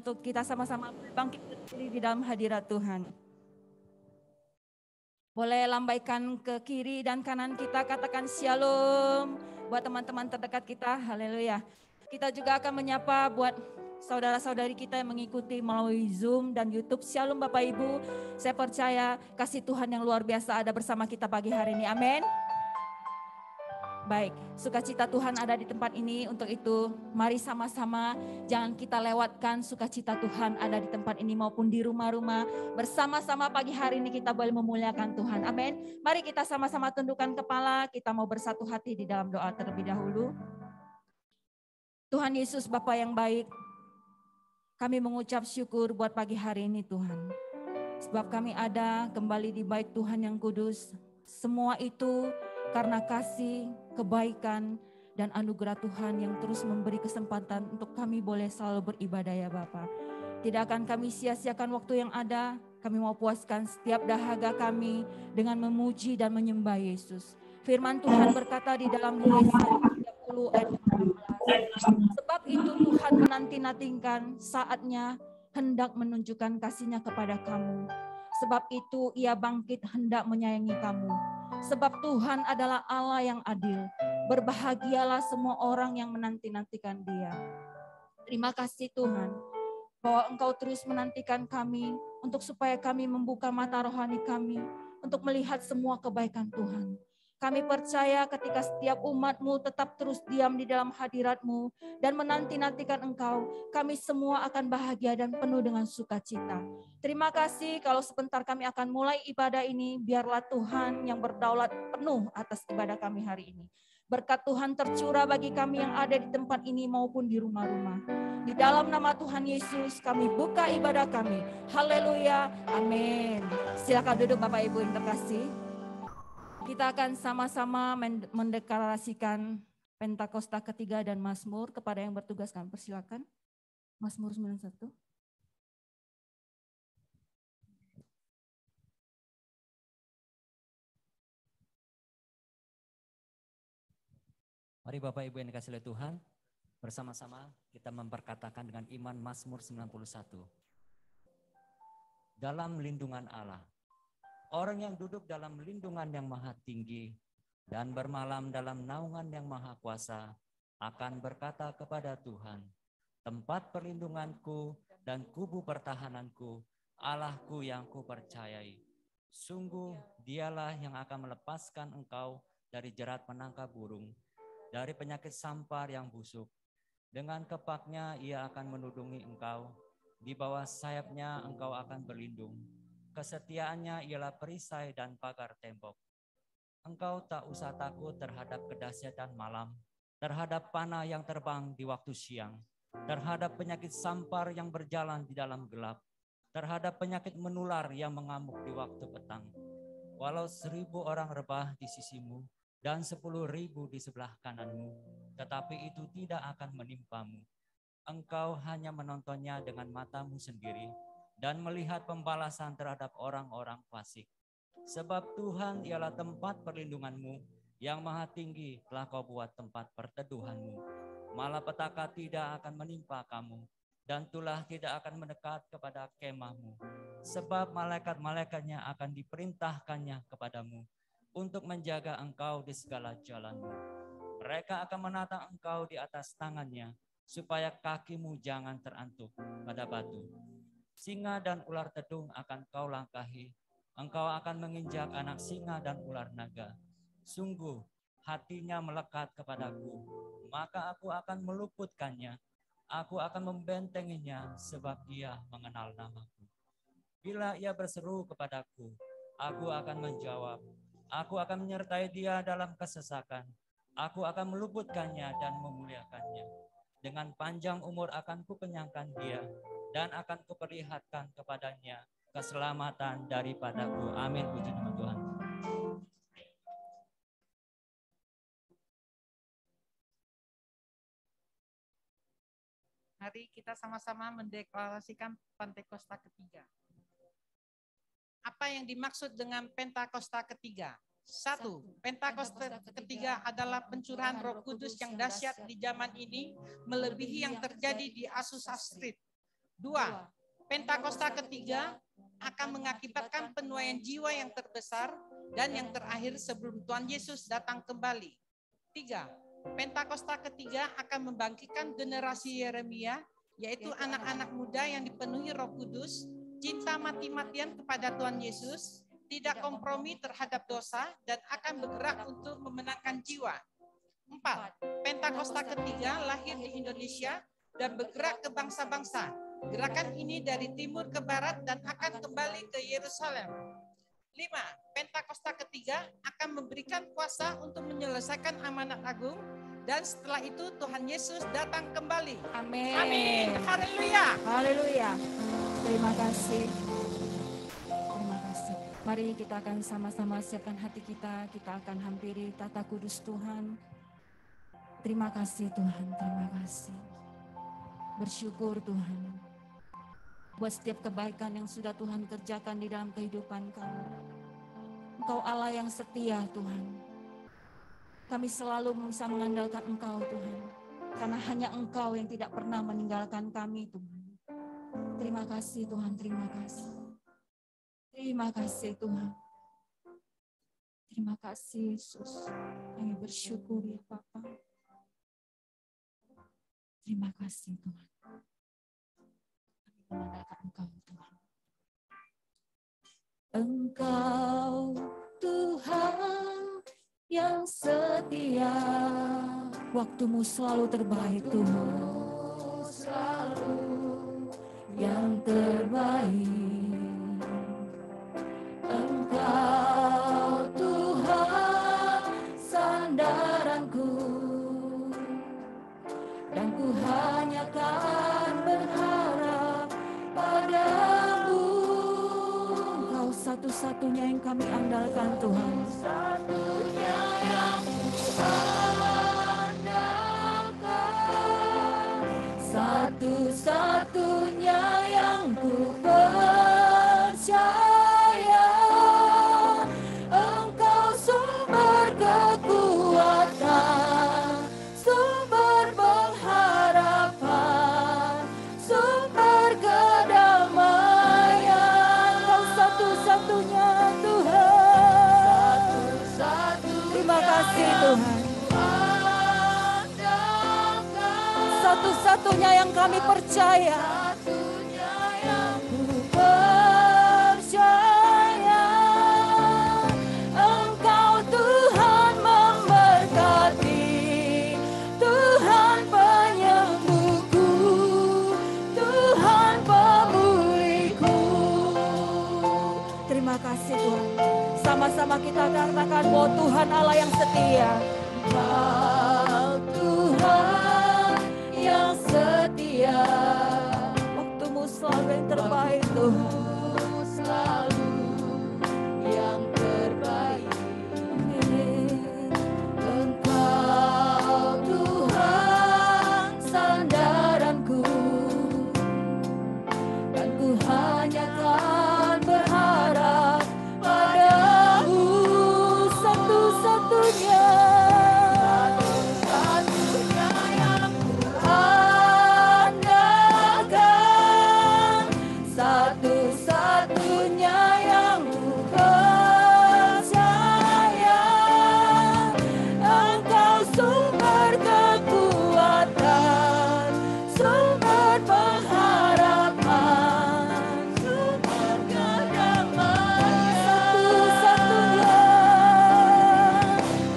untuk kita sama-sama bangkit berdiri di dalam hadirat Tuhan. Boleh lambaikan ke kiri dan kanan kita, katakan shalom buat teman-teman terdekat kita. Haleluya. Kita juga akan menyapa buat saudara-saudari kita yang mengikuti melalui Zoom dan YouTube. Shalom Bapak Ibu. Saya percaya kasih Tuhan yang luar biasa ada bersama kita pagi hari ini. Amin. Baik, sukacita Tuhan ada di tempat ini. Untuk itu, mari sama-sama jangan kita lewatkan sukacita Tuhan ada di tempat ini maupun di rumah-rumah. Bersama-sama pagi hari ini kita boleh memuliakan Tuhan. Amin. Mari kita sama-sama tundukkan kepala. Kita mau bersatu hati di dalam doa terlebih dahulu. Tuhan Yesus Bapa yang baik, kami mengucap syukur buat pagi hari ini Tuhan. Sebab kami ada kembali di bait Tuhan yang kudus. Semua itu karena kasih, kebaikan, dan anugerah Tuhan yang terus memberi kesempatan untuk kami boleh selalu beribadah ya Bapa. Tidak akan kami sia-siakan waktu yang ada. Kami mau puaskan setiap dahaga kami dengan memuji dan menyembah Yesus. Firman Tuhan berkata di dalam Yesaya 30 ayat 14. Sebab itu Tuhan menanti-nantikan saatnya hendak menunjukkan kasih-Nya kepada kamu. Sebab itu Ia bangkit hendak menyayangi kamu. Sebab Tuhan adalah Allah yang adil. Berbahagialah semua orang yang menanti-nantikan Dia. Terima kasih Tuhan bahwa Engkau terus menantikan kami untuk supaya kami membuka mata rohani kami untuk melihat semua kebaikan Tuhan. Kami percaya ketika setiap umat-Mu tetap terus diam di dalam hadirat-Mu dan menanti-nantikan Engkau, kami semua akan bahagia dan penuh dengan sukacita. Terima kasih kalau sebentar kami akan mulai ibadah ini, biarlah Tuhan yang berdaulat penuh atas ibadah kami hari ini. Berkat Tuhan tercurah bagi kami yang ada di tempat ini maupun di rumah-rumah. Di dalam nama Tuhan Yesus kami buka ibadah kami. Haleluya, amin. Silakan duduk Bapak Ibu yang terkasih. Kita akan sama-sama mendeklarasikan Pentakosta ketiga dan Mazmur. Kepada yang bertugas kami persilakan. Mazmur 91. Mari Bapak Ibu yang dikasihi oleh Tuhan, bersama-sama kita memperkatakan dengan iman Mazmur 91. Dalam lindungan Allah. Orang yang duduk dalam lindungan yang maha tinggi dan bermalam dalam naungan yang maha kuasa akan berkata kepada Tuhan, tempat perlindunganku dan kubu pertahananku, Allahku yang kupercayai. Sungguh dialah yang akan melepaskan engkau dari jerat penangkap burung, dari penyakit sampar yang busuk. Dengan kepaknya ia akan menudungi engkau, di bawah sayapnya engkau akan berlindung. Kesetiaannya ialah perisai dan pagar tembok. Engkau tak usah takut terhadap kedahsyatan malam, terhadap panah yang terbang di waktu siang, terhadap penyakit sampar yang berjalan di dalam gelap, terhadap penyakit menular yang mengamuk di waktu petang. Walau 1.000 orang rebah di sisimu dan 10.000 di sebelah kananmu, tetapi itu tidak akan menimpamu. Engkau hanya menontonnya dengan matamu sendiri dan melihat pembalasan terhadap orang-orang fasik. Sebab Tuhan ialah tempat perlindunganmu, yang maha tinggi telah kau buat tempat perteduhanmu. Malapetaka tidak akan menimpa kamu, dan tulah tidak akan mendekat kepada kemahmu. Sebab malaikat-malaikatnya akan diperintahkannya kepadamu, untuk menjaga engkau di segala jalanmu. Mereka akan menatang engkau di atas tangannya, supaya kakimu jangan terantuk pada batu. Singa dan ular tedung akan kau langkahi. Engkau akan menginjak anak singa dan ular naga. Sungguh hatinya melekat kepadaku, maka aku akan meluputkannya. Aku akan membentenginya sebab ia mengenal namaku. Bila ia berseru kepadaku, aku akan menjawab. Aku akan menyertai dia dalam kesesakan. Aku akan meluputkannya dan memuliakannya. Dengan panjang umur akan kukenyangkan dia, dan akan kuperlihatkan kepadanya keselamatan daripadaku. Amin. Puji nama Tuhan. Mari kita sama-sama mendeklarasikan Pentakosta ketiga. Apa yang dimaksud dengan Pentakosta ketiga? 1. Pentakosta ketiga adalah pencurahan Roh Kudus yang dahsyat di zaman ini, melebihi yang terjadi di Azusa Street. 2. Pentakosta ketiga akan mengakibatkan penuaian jiwa yang terbesar dan yang terakhir sebelum Tuhan Yesus datang kembali. 3. Pentakosta ketiga akan membangkitkan generasi Yeremia, yaitu anak-anak muda yang dipenuhi Roh Kudus, cinta mati-matian kepada Tuhan Yesus, tidak kompromi terhadap dosa, dan akan bergerak untuk memenangkan jiwa. 4. Pentakosta ketiga lahir di Indonesia dan bergerak ke bangsa-bangsa. Gerakan ini dari timur ke barat dan akan kembali ke Yerusalem. 5. Pentakosta ketiga akan memberikan kuasa untuk menyelesaikan amanat agung, dan setelah itu Tuhan Yesus datang kembali. Amin. Amin. Haleluya. Haleluya. Terima kasih. Terima kasih. Mari kita akan sama-sama siapkan hati kita. Kita akan hampiri tata kudus Tuhan. Terima kasih Tuhan. Terima kasih. Bersyukur Tuhan buat setiap kebaikan yang sudah Tuhan kerjakan di dalam kehidupan kami. Engkau Allah yang setia Tuhan. Kami selalu bisa mengandalkan Engkau Tuhan. Karena hanya Engkau yang tidak pernah meninggalkan kami Tuhan. Terima kasih Tuhan, terima kasih. Terima kasih Tuhan. Terima kasih Yesus. Kami bersyukur ya Bapa. Terima kasih Tuhan. Kami mengandalkan Engkau Tuhan. Engkau Tuhan yang setia, waktumu selalu terbaik Tuhan. Selalu yang terbaik. Engkau Tuhan sandaranku, dan ku hanya kan berharap padamu. Engkau satu-satunya yang kami andalkan Tuhan. Satunya yang andalkan, satu-satunya yang ku percaya. Engkau sumber kekuatan, sumber pengharapan, sumber kedamaian. Engkau satu-satunya Tuhan. Terima kasih Tuhan. Satu-satunya yang kami percaya. Satunya yang ku percaya. Engkau Tuhan memberkati, Tuhan penyembuhku, Tuhan pemulihku. Terima kasih Tuhan. Sama-sama kita katakan bahwa Tuhan Allah yang setia. Engkau Tuhan yang setia, waktumu selalu yang terbaik Tuhan. Selalu yang terbaik. Engkau Tuhan sandaranku, dan ku hanya kan berharap padamu. Satu-satunya yang ku andalkan, satu-satunya yang ku percaya. Engkau sumber kekuatan, sumber pengharapan, sumber kedamaian. Satu-satunya.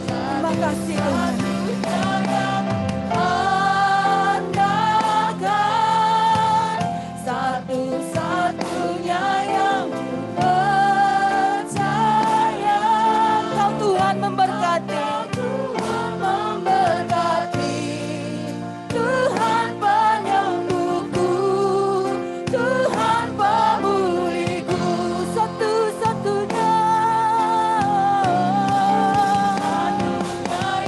Terima kasih Tuhan. Andalkan, satu-satunya yang ku percaya. Engkau Tuhan memberkati, Tuhan memberkati, Tuhan penyembuhku, Tuhan pemulihku. Satu-satunya.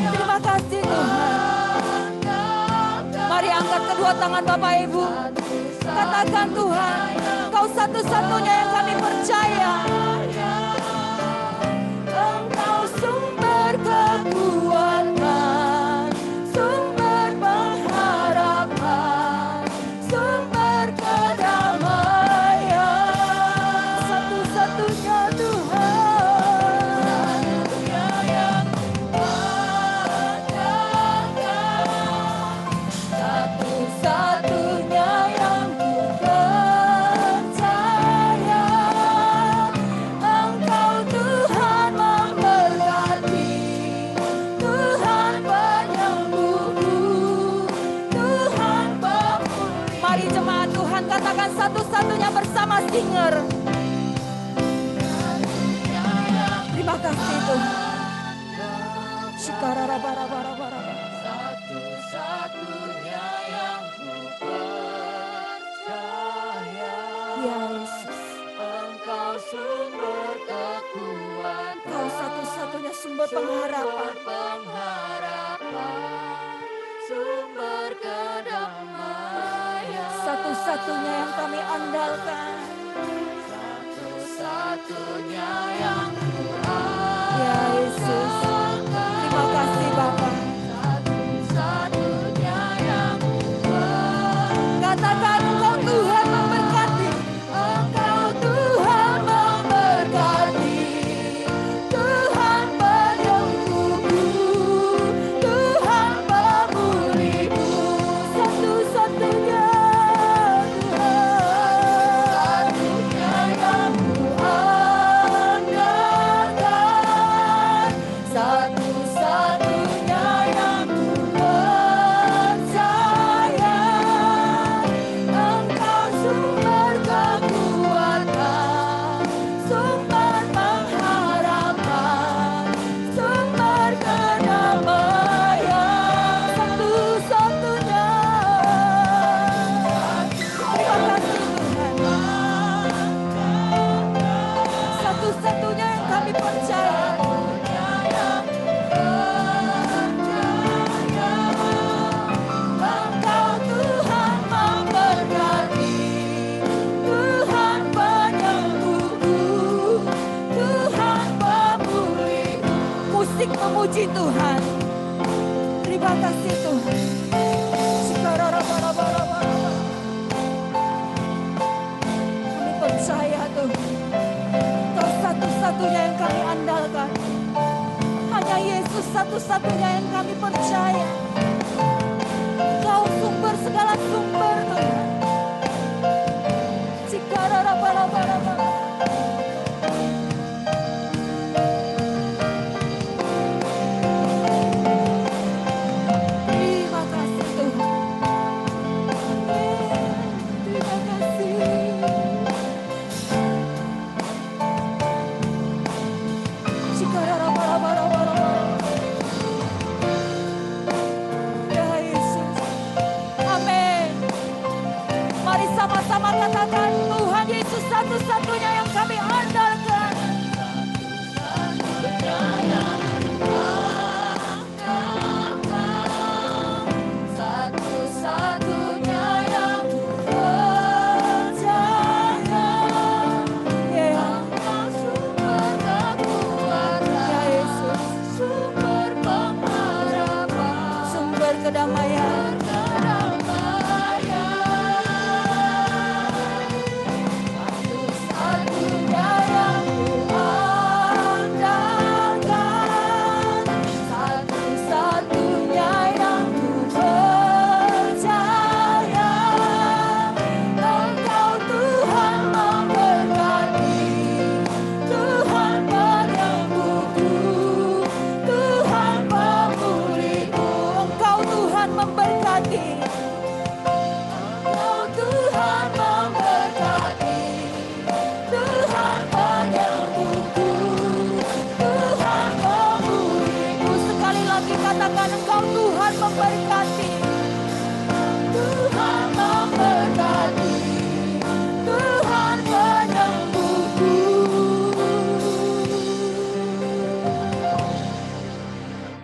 Terima kasih Tuhan. Mari angkat kedua tangan Bapak Ibu. Katakan Tuhan, Engkau satu-satunya yang kami percaya. Engkau sumber kekuatan, sumber pengharapan, sumber kedamaian. katakan satu-satunya bersama singer. Terima kasih Tuhan. Shikarara-bara-bara-bara. Satu-satunya yang ku percaya. Ya Yesus. Engkau sumber kekuatan. Engkau satu-satunya sumber pengharapan. Sumber kedamaian. Satu-satunya yang kami andalkan. Satu-satunya yang Ya Yesus. Terima kasih Bapa. satu-satunya yang Katakan Engkau Tuhan memberkati. Engkau Tuhan memberkati. Tuhan penyembuhku. Tuhan pemulihku. Satu-satunya Tuhan. Satunya yang Andalkan. Satu-satunya yang percaya. Engkau sumber kekuatan, sumber pengharapan, sumber kedamaian. Satu-satunya. Terima kasih Tuhan. Satu-satunya yang kami percaya. Engkau Tuhan memberkati, Tuhan penyembuhku, Tuhan pemulihku. Musik memuji Tuhan. Terima kasih Tuhan. Shikarara-bara-bara-bara. Kami percaya Tuhan. Kau satu-satunya yang kami andalkan. Hanya Yesus satu-satunya yang kami percaya. Kau sumber segala sumber Tuhan. Shikarara-bara-bara-bara. Terima kasih Tuhan. Terima kasih. Shikarara-bara-bara-bara. Ya Yesus. Amin. Mari sama-sama katakan Tuhan Yesus satu-satunya yang kami andalkan. Satu-satunya yang percaya. Ya sumber kekuatan. Ya Yesus. Sumber pengharapan. Sumber kedamaian. Satu-satunya yang kuandalkan, satu-satunya yang kupercaya. Engkau Tuhan memberkati, Tuhan penyembuhku, Tuhan pemulihku. Engkau Tuhan memberkati. Engkau Tuhan memberkati, Tuhan penyembuhku, Tuhan pemulihku. Sekali lagi katakan Engkau Tuhan memberkati, Tuhan memberkati, Tuhan penyembuhku.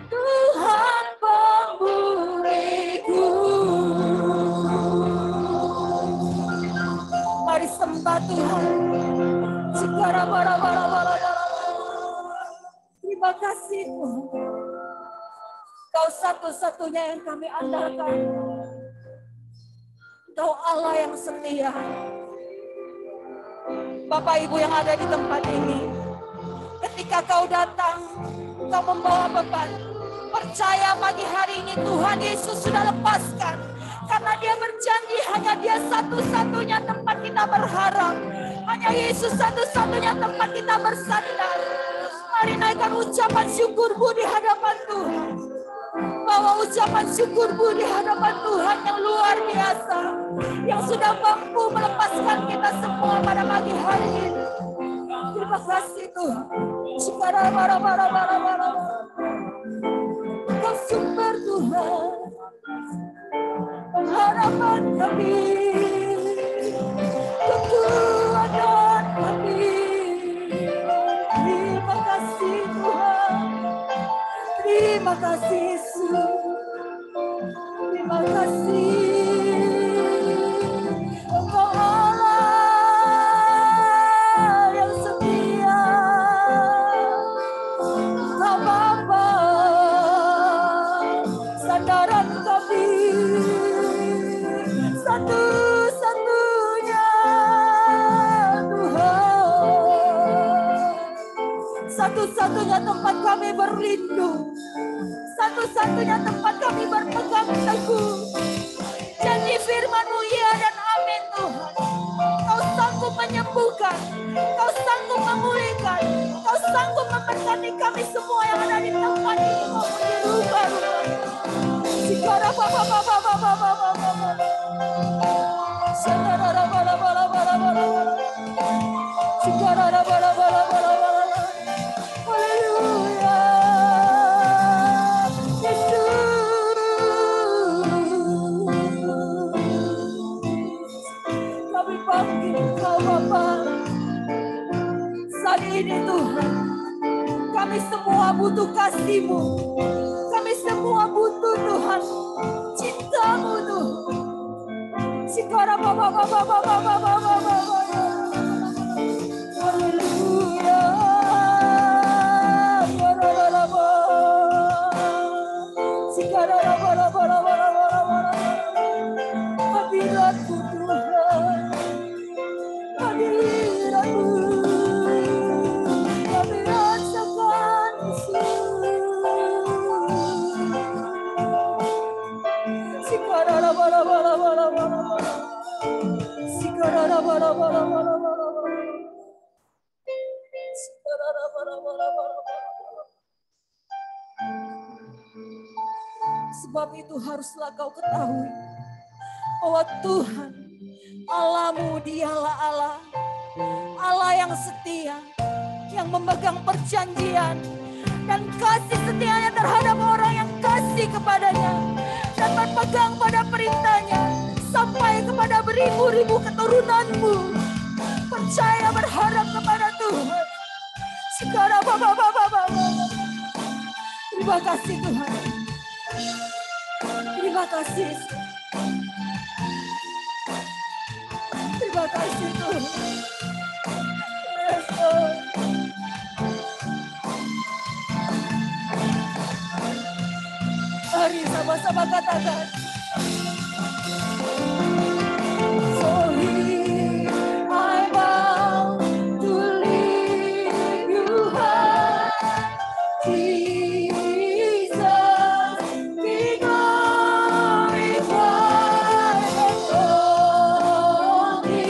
Tuhan pemulihku. Mari sembah Tuhan. Shikara-bara-bara-bara-bara. Terima kasih Tuhan. Kau satu-satunya yang kami andalkan. Kau Allah yang setia. Bapak Ibu yang ada di tempat ini, ketika kau datang, kau membawa beban. Percaya pagi hari ini Tuhan Yesus sudah lepaskan. Karena Dia berjanji hanya Dia satu-satunya tempat kita berharap. Hanya Yesus satu-satunya tempat kita bersandar. Mari naikkan ucapan syukurmu di hadapan Tuhan. Bawa ucapan syukurmu di hadapan Tuhan yang luar biasa, yang sudah mampu melepaskan kita semua pada pagi hari ini. Terima kasih Tuhan. Kau sumber Tuhan, pengharapan kami, kekuatan kami. Terima kasih Tuhan. Terima kasih Yesus. Terima kasih. Engkau Allah yang setia. Engkau Bapa, sandaran kami. Satu-satunya Tuhan. Satu-satunya tempat kami berlindung. Satu-satunya tempat kami berpegang teguh. Janji firman-Mu ya dan amin Tuhan. Kau sanggup menyembuhkan, Kau sanggup memulihkan, Kau sanggup memberkati kami semua yang ada di tempat ini maupun di rumah-rumah. Sikara baba baba baba baba baba. Sikara bala bala bala bala. Sikara bala bala bala bala. Haleluya. Kami panggil Engkau Bapa. Saat ini Tuhan, kami semua butuh kasih-Mu. Kami semua butuh Tuhan cinta-Mu Tuhan. Sikara baba baba baba baba baba. Haleluya. Sikara baba baba baba. Hadirat-Mu Tuhan. Hadirat-Mu. Kami rasakan Sikara bala bala bala bala. Sikara bala bala bala bala. Sikara bala bala bala. Sebab itu haruslah kau ketahui bahwa Tuhan Allah-Mu dialah Allah, Allah yang setia, yang memegang perjanjian dan kasih setianya terhadap orang yang kasih kepadanya dan berpegang pada perintahnya sampai kepada beribu-ribu keturunan-Mu. Percaya, berharap kepada Tuhan. Sekarang Bapak. Terima kasih Tuhan. Terima kasih. Terima kasih Tuhan. Yes, Lord. Mari sama-sama katakan. So here I bow to lift you high, Jesus, be glorified and glory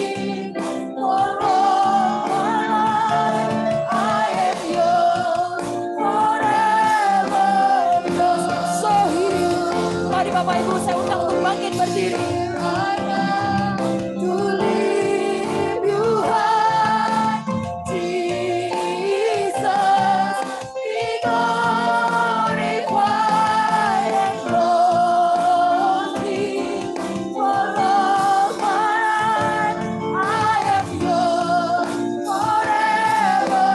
for all my life. I am yours forever. So here, mari Bapak Ibu saya undang untuk bangkit berdiri. To lift you high, Jesus, be glorified and glory for all my life. I am yours forever,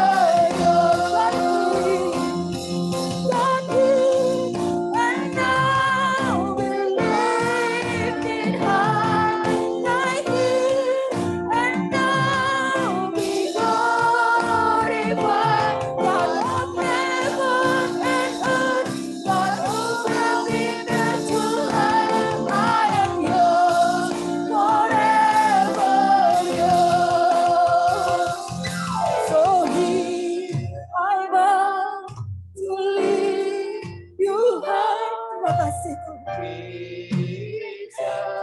yours. God be and now be lifted high, thy King and now be glorified. God of heaven and earth, God who will be there to life. I am yours forever, yours. So here I bow to lift you high. Terima kasih Tuhan.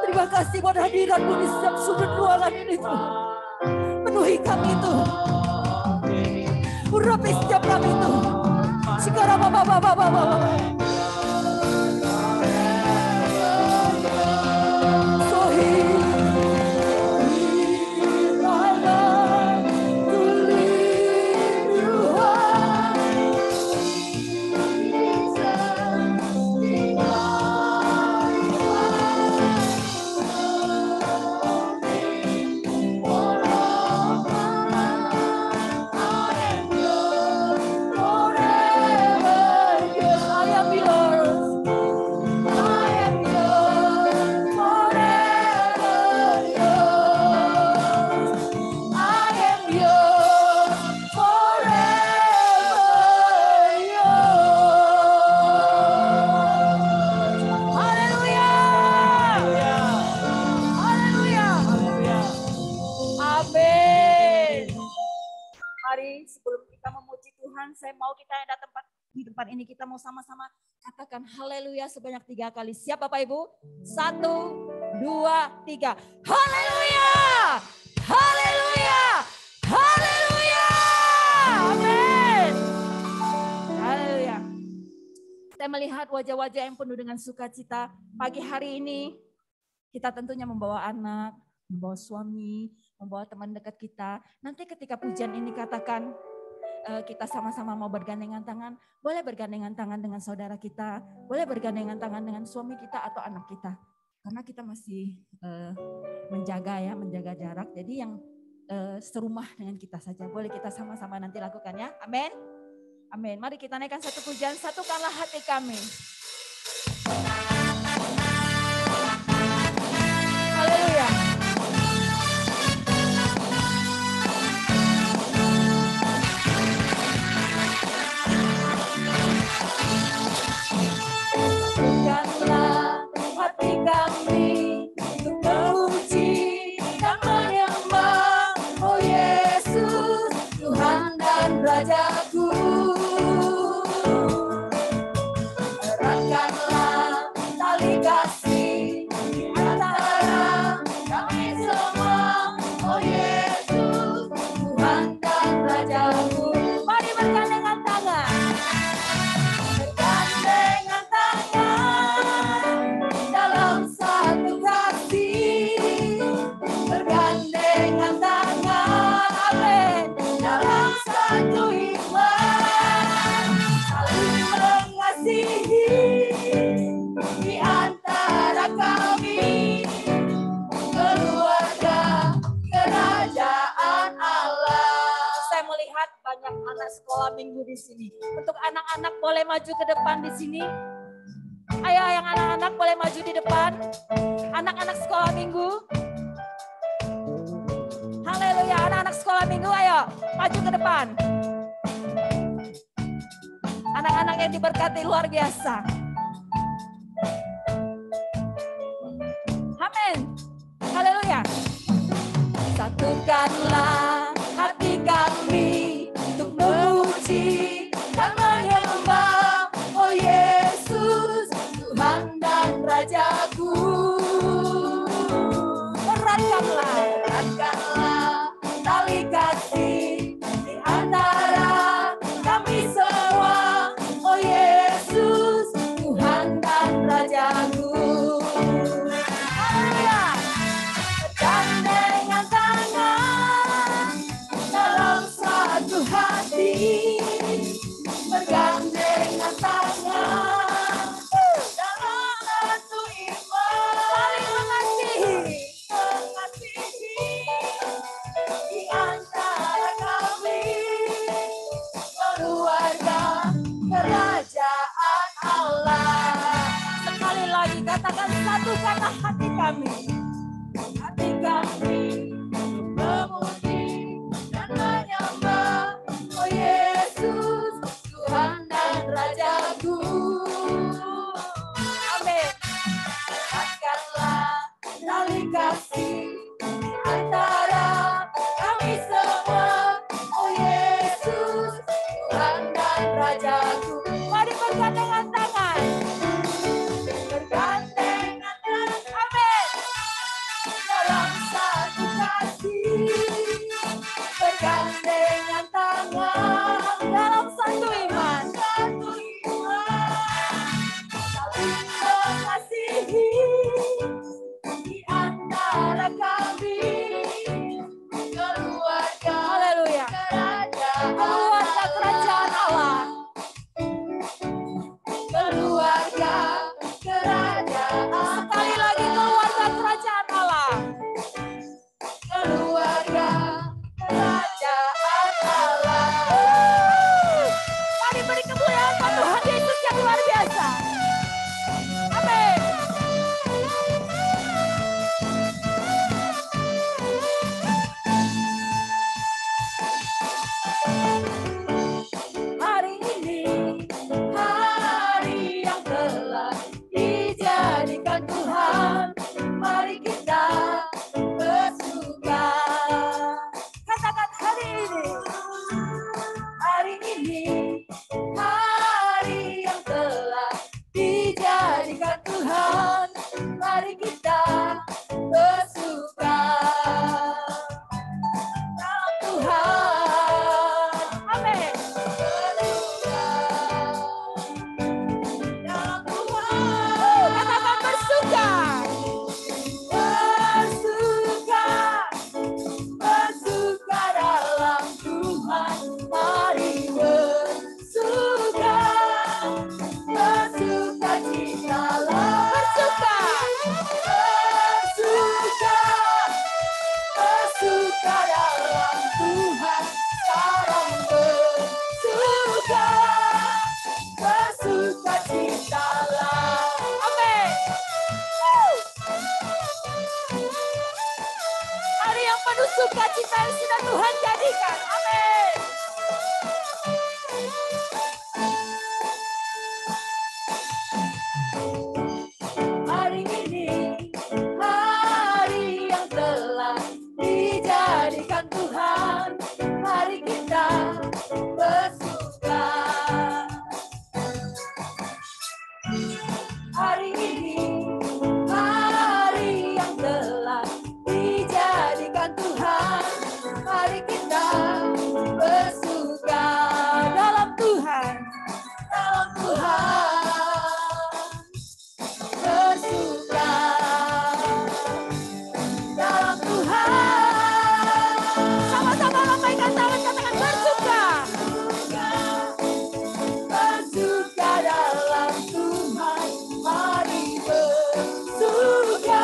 Terima kasih buat hadirat-Mu di setiap sudut ruangan ini Tuhan. Penuhi kami Tuhan. Urapi setiap kami Tuhan. Sekarang Bapak. mari sebelum kita memuji Tuhan, saya mau kita yang ada di tempat ini, kita mau sama-sama katakan haleluya sebanyak 3 kali. Siap Bapak Ibu? 1, 2, 3. Haleluya! Haleluya! Haleluya! Amin! Haleluya. Saya melihat wajah-wajah yang penuh dengan sukacita. Pagi hari ini kita tentunya membawa anak, membawa suami, membawa teman dekat kita. Nanti ketika pujian ini katakan kita sama-sama mau bergandengan tangan, boleh bergandengan tangan dengan saudara kita, boleh bergandengan tangan dengan suami kita atau anak kita. Karena kita masih menjaga jarak. Jadi yang serumah dengan kita saja. Boleh kita sama-sama nanti lakukan ya. Amin. Amin. Mari kita naikkan satu pujian, satukanlah hati kami. Haleluya. Satukanlah hati kami untuk memuji dan menyembah, oh Yesus, Tuhan dan Rajaku. Eratkanlah tali kasih di antara kami semua, oh Yesus, Tuhan dan Rajaku. Mari bergandengan tangan. Bergandengan tangan dalam satu kasih. Bergandengan tangan, amin, dalam satu iman. Saling mengasihi di antara kami, keluarga kerajaan Allah. Saya melihat banyak anak sekolah minggu di sini. Untuk anak-anak boleh maju ke depan di sini. Ayo yang anak-anak boleh maju di depan. Anak-anak sekolah minggu. Haleluya, anak-anak sekolah minggu ayo maju ke depan. Anak-anak yang diberkati luar biasa. Amin. Haleluya. Satukanlah hati kami untuk memuji dan menyembah, oh Yesus, Tuhan dan Rajaku. Eratkanlah tali kasih di antara kami semua, oh Yesus, Tuhan dan Rajaku. Haleluya. Bergandengan tangan penuh sukacita yang sudah Tuhan jadikan. Amin. Hari ini, hari yang telah dijadikan Tuhan, mari kita bersuka. Hari ini, hari yang telah dijadikan Tuhan, mari kita bersuka dalam Tuhan, dalam Tuhan, bersuka dalam Tuhan. Sama-sama lambaikan tangan, katakan bersuka. Bersuka dalam Tuhan, mari bersuka.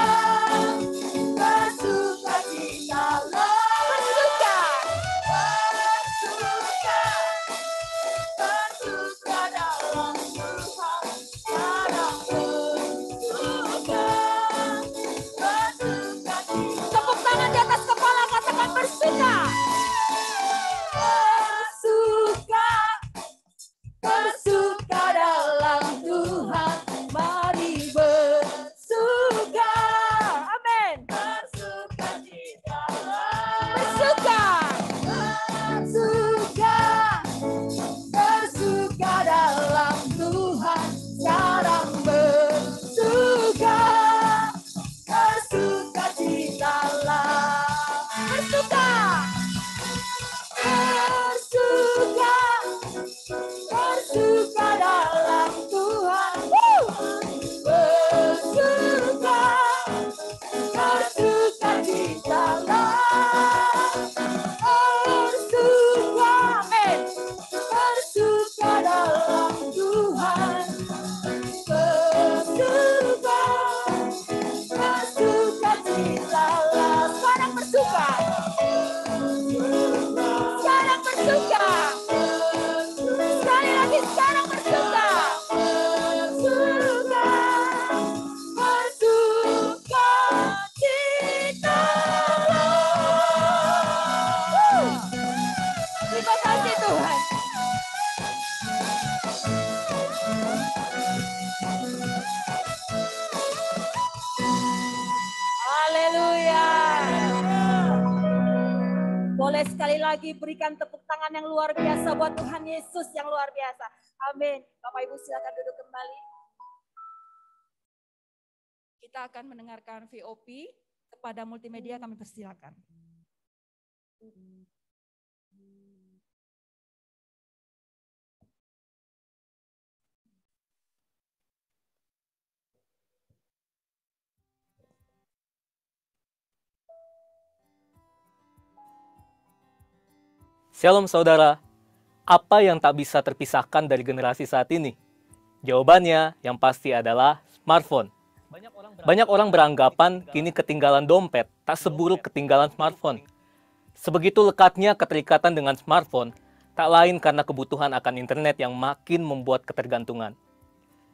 Bersuka citalah. Bersuka. Bersuka. Bersuka dalam Tuhan, sekarang bersuka. Bersuka cita. Tepuk tangan di atas kepala, katakan bersuka. Bersuka. Bersuka dalam Tuhan, mari bersuka. Amin. Bersuka citalah. Bersuka. Bersuka. Bersuka dalam Tuhan, sekarang bersuka. Bersuka citalah. Bersuka. Bersuka. Bersuka dalam Tuhan. Bersuka. Bersuka citalah. Bersuka. Amin. Bersuka dalam Tuhan. Bersuka. Bersuka citalah. Sekarang bersuka. Sekarang bersuka. Sekali lagi sekarang bersuka. Bersuka. Bersuka citalah. Terima kasih Tuhan. Haleluya. Boleh sekali lagi berikan tepuk tangan yang luar biasa buat Tuhan Yesus yang luar biasa. Amin. Bapak Ibu silakan duduk kembali. Kita akan mendengarkan VOP. Kepada multimedia kami persilakan. Shalom saudara, apa yang tak bisa terpisahkan dari generasi saat ini? Jawabannya yang pasti adalah smartphone. Banyak orang beranggapan kini ketinggalan dompet tak seburuk ketinggalan smartphone. Sebegitu lekatnya keterikatan dengan smartphone, tak lain karena kebutuhan akan internet yang makin membuat ketergantungan.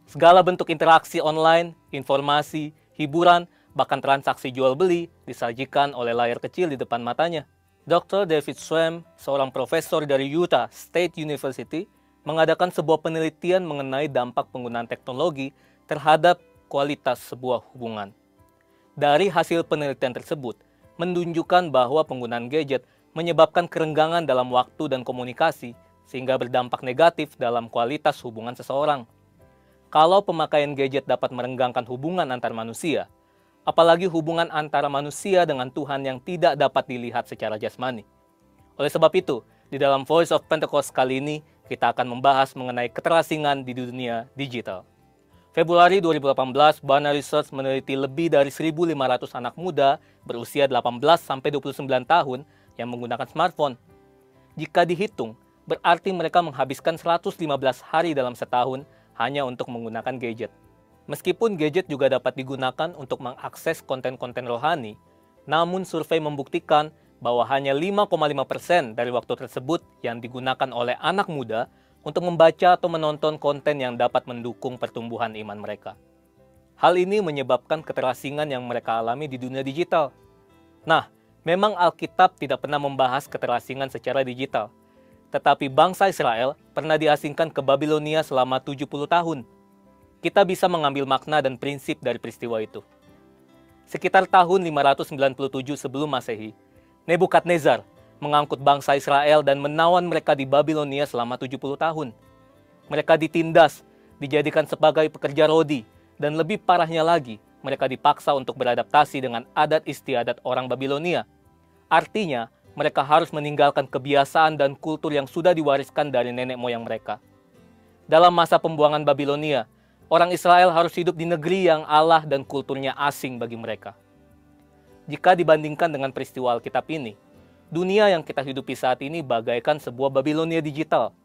Segala bentuk interaksi online, informasi, hiburan, bahkan transaksi jual-beli disajikan oleh layar kecil di depan matanya. Dr. David Schwem, seorang profesor dari Utah State University, mengadakan sebuah penelitian mengenai dampak penggunaan teknologi terhadap kualitas sebuah hubungan. Dari hasil penelitian tersebut, menunjukkan bahwa penggunaan gadget menyebabkan kerenggangan dalam waktu dan komunikasi, sehingga berdampak negatif dalam kualitas hubungan seseorang. Kalau pemakaian gadget dapat merenggangkan hubungan antar manusia, apalagi hubungan antara manusia dengan Tuhan yang tidak dapat dilihat secara jasmani. Oleh sebab itu, di dalam Voice of Pentecost kali ini, kita akan membahas mengenai keterasingan di dunia digital. Februari 2018, Barna Research meneliti lebih dari 1.500 anak muda berusia 18-29 tahun yang menggunakan smartphone. Jika dihitung, berarti mereka menghabiskan 115 hari dalam setahun hanya untuk menggunakan gadget. Meskipun gadget juga dapat digunakan untuk mengakses konten-konten rohani, namun survei membuktikan bahwa hanya 5,5% dari waktu tersebut yang digunakan oleh anak muda untuk membaca atau menonton konten yang dapat mendukung pertumbuhan iman mereka. Hal ini menyebabkan keterasingan yang mereka alami di dunia digital. Nah, Memang Alkitab tidak pernah membahas keterasingan secara digital, tetapi bangsa Israel pernah diasingkan ke Babilonia selama 70 tahun. Kita bisa mengambil makna dan prinsip dari peristiwa itu. Sekitar tahun 597 sebelum Masehi, Nebukadnezar mengangkut bangsa Israel dan menawan mereka di Babilonia selama 70 tahun. Mereka ditindas, dijadikan sebagai pekerja rodi, dan lebih parahnya lagi, mereka dipaksa untuk beradaptasi dengan adat istiadat orang Babilonia. Artinya, mereka harus meninggalkan kebiasaan dan kultur yang sudah diwariskan dari nenek moyang mereka. Dalam masa pembuangan Babilonia, orang Israel harus hidup di negeri yang Allah dan kulturnya asing bagi mereka. Jika dibandingkan dengan peristiwa Alkitab ini, dunia yang kita hidupi saat ini bagaikan sebuah Babilonia digital.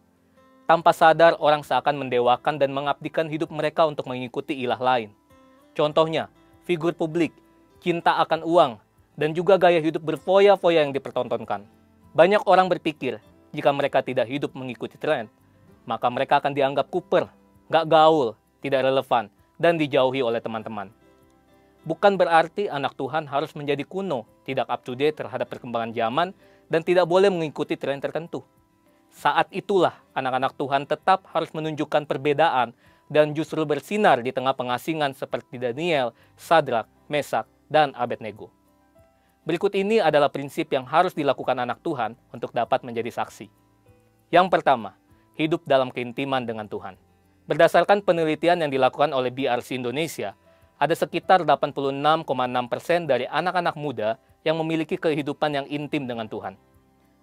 Tanpa sadar, orang seakan mendewakan dan mengabdikan hidup mereka untuk mengikuti ilah lain. Contohnya, figur publik, cinta akan uang, dan juga gaya hidup berfoya-foya yang dipertontonkan. Banyak orang berpikir, jika mereka tidak hidup mengikuti tren, maka mereka akan dianggap kuper, gak gaul, tidak relevan, dan dijauhi oleh teman-teman. Bukan berarti anak Tuhan harus menjadi kuno, tidak up to date terhadap perkembangan zaman, dan tidak boleh mengikuti tren tertentu. Saat itulah anak-anak Tuhan tetap harus menunjukkan perbedaan dan justru bersinar di tengah pengasingan seperti Daniel, Sadrak, Mesak, dan Abednego. Berikut ini adalah prinsip yang harus dilakukan anak Tuhan untuk dapat menjadi saksi. Yang pertama, hidup dalam keintiman dengan Tuhan. Berdasarkan penelitian yang dilakukan oleh BRC Indonesia, ada sekitar 86,6% dari anak-anak muda yang memiliki kehidupan yang intim dengan Tuhan.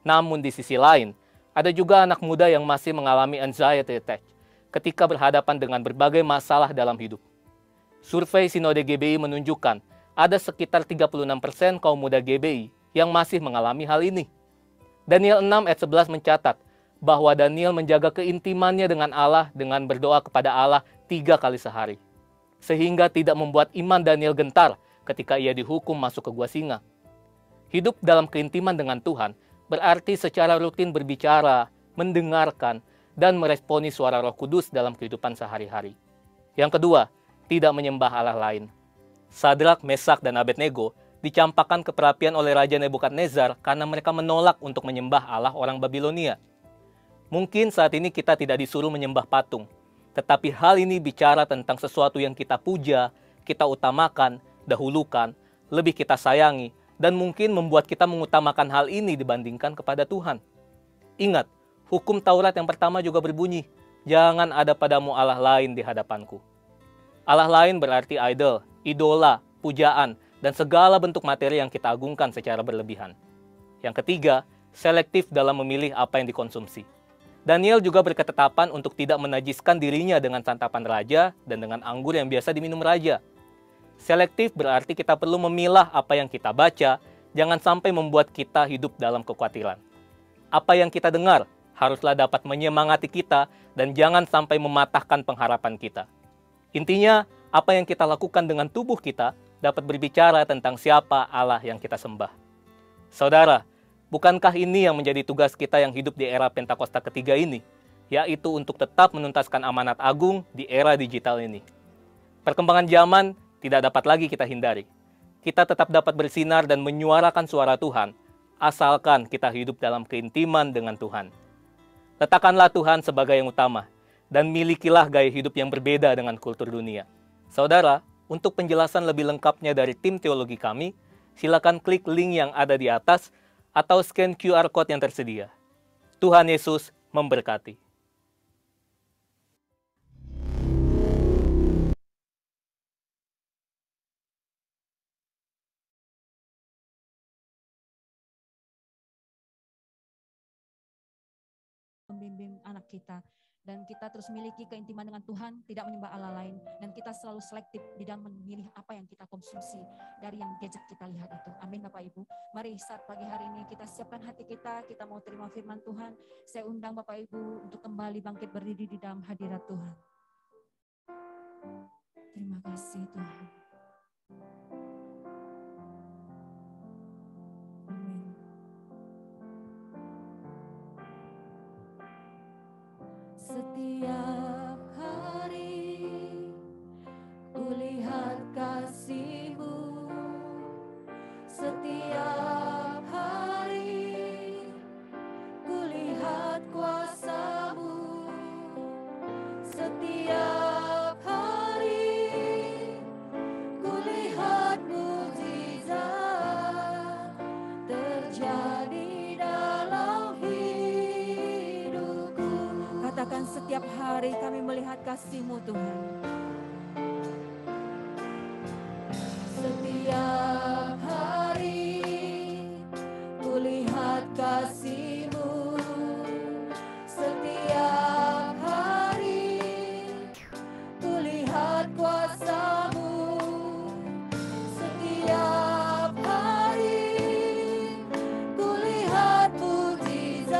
Namun di sisi lain, ada juga anak muda yang masih mengalami anxiety attack ketika berhadapan dengan berbagai masalah dalam hidup. Survei Sinode GBI menunjukkan ada sekitar 36% kaum muda GBI yang masih mengalami hal ini. Daniel 6 ayat 11 mencatat bahwa Daniel menjaga keintimannya dengan Allah dengan berdoa kepada Allah 3 kali sehari. Sehingga tidak membuat iman Daniel gentar ketika ia dihukum masuk ke gua singa. Hidup dalam keintiman dengan Tuhan berarti secara rutin berbicara, mendengarkan, dan meresponi suara Roh Kudus dalam kehidupan sehari-hari. Yang kedua, tidak menyembah Allah lain. Sadrak, Mesak, dan Abednego dicampakkan ke perapian oleh Raja Nebukadnezar karena mereka menolak untuk menyembah Allah orang Babilonia. Mungkin saat ini kita tidak disuruh menyembah patung, tetapi hal ini bicara tentang sesuatu yang kita puja, kita utamakan, dahulukan, lebih kita sayangi, dan mungkin membuat kita mengutamakan hal ini dibandingkan kepada Tuhan. Ingat, hukum Taurat yang pertama juga berbunyi, jangan ada padamu Allah lain di hadapanku. Allah lain berarti idol, idola, pujaan, dan segala bentuk materi yang kita agungkan secara berlebihan. Yang ketiga, selektif dalam memilih apa yang dikonsumsi. Daniel juga berketetapan untuk tidak menajiskan dirinya dengan santapan raja dan dengan anggur yang biasa diminum raja. Selektif berarti kita perlu memilah apa yang kita baca, jangan sampai membuat kita hidup dalam kekhawatiran. Apa yang kita dengar haruslah dapat menyemangati kita dan jangan sampai mematahkan pengharapan kita. Intinya, apa yang kita lakukan dengan tubuh kita dapat berbicara tentang siapa Allah yang kita sembah. Saudara, bukankah ini yang menjadi tugas kita yang hidup di era Pentakosta ketiga ini, yaitu untuk tetap menuntaskan amanat agung di era digital ini. Perkembangan zaman tidak dapat lagi kita hindari. Kita tetap dapat bersinar dan menyuarakan suara Tuhan, asalkan kita hidup dalam keintiman dengan Tuhan. Letakkanlah Tuhan sebagai yang utama, dan milikilah gaya hidup yang berbeda dengan kultur dunia. Saudara, untuk penjelasan lebih lengkapnya dari tim teologi kami, silakan klik link yang ada di atas atau scan QR Code yang tersedia. Tuhan Yesus memberkati. Membimbing anak kita, dan kita terus miliki keintiman dengan Tuhan, tidak menyembah Allah lain, dan kita selalu selektif di dalam memilih apa yang kita konsumsi dari yang gadget kita lihat itu. Amin Bapak Ibu. Mari saat pagi hari ini kita siapkan hati kita mau terima firman Tuhan. Saya undang Bapak Ibu untuk kembali bangkit berdiri di dalam hadirat Tuhan. Terima kasih Tuhan. Amin. Setiap hari kulihat kasih-Mu, setiap hari kami melihat kasih-Mu Tuhan. Setiap hari kulihat kasih-Mu, setiap hari kulihat kuasa-Mu, setiap hari kulihat mukjizat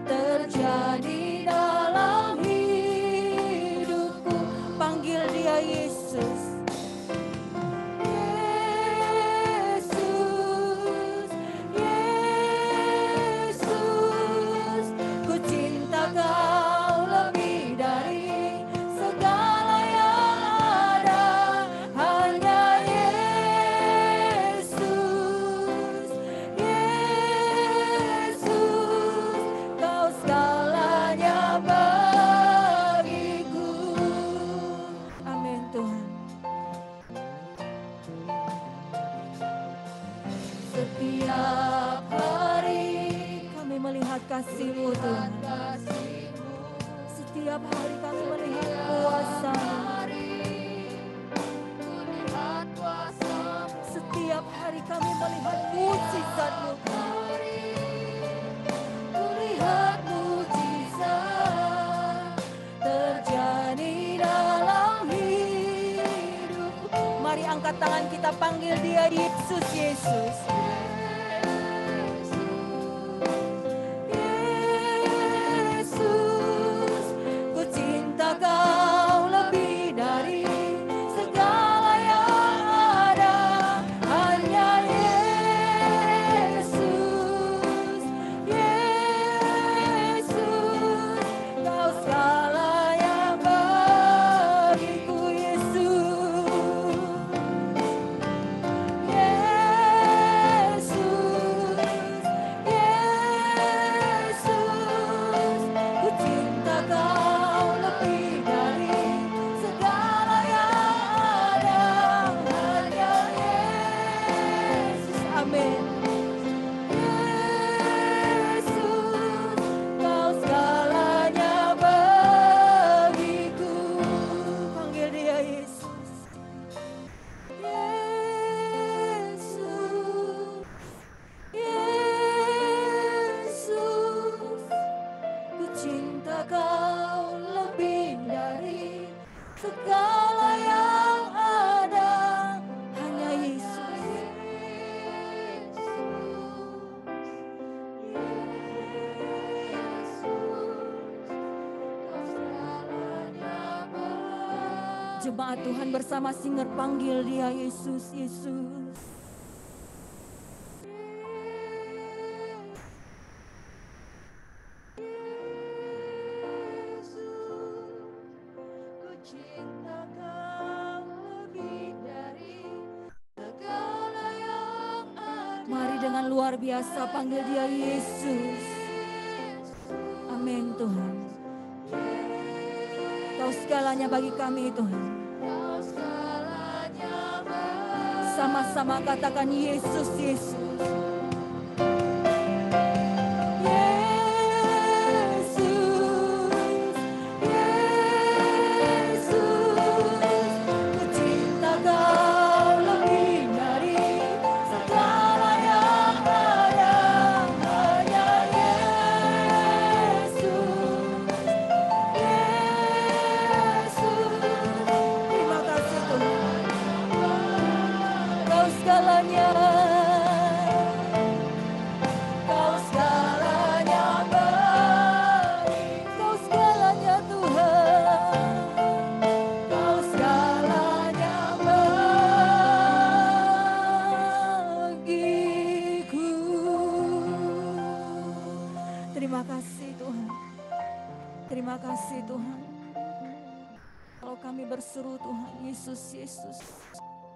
terjadi dalam hidupku. Panggil Dia Yesus. Setiap hari kami melihat kasih-Mu Tuhan. Setiap hari kami melihat kuasa-Mu. Setiap hari kami melihat mukjizat-Mu. Kulihat mukjizat terjadi dalam hidup. Mari angkat tangan kita, panggil Dia Yesus, Yesus. Jemaat Tuhan bersama singer panggil Dia Yesus, Yesus. Mari dengan luar biasa panggil Dia Yesus. Amin Tuhan. Kau segalanya bagi kami Tuhan. Sama-sama katakan Yesus, Yesus. Terima kasih Tuhan. Terima kasih Tuhan. Kalau kami berseru Tuhan, Yesus, Yesus,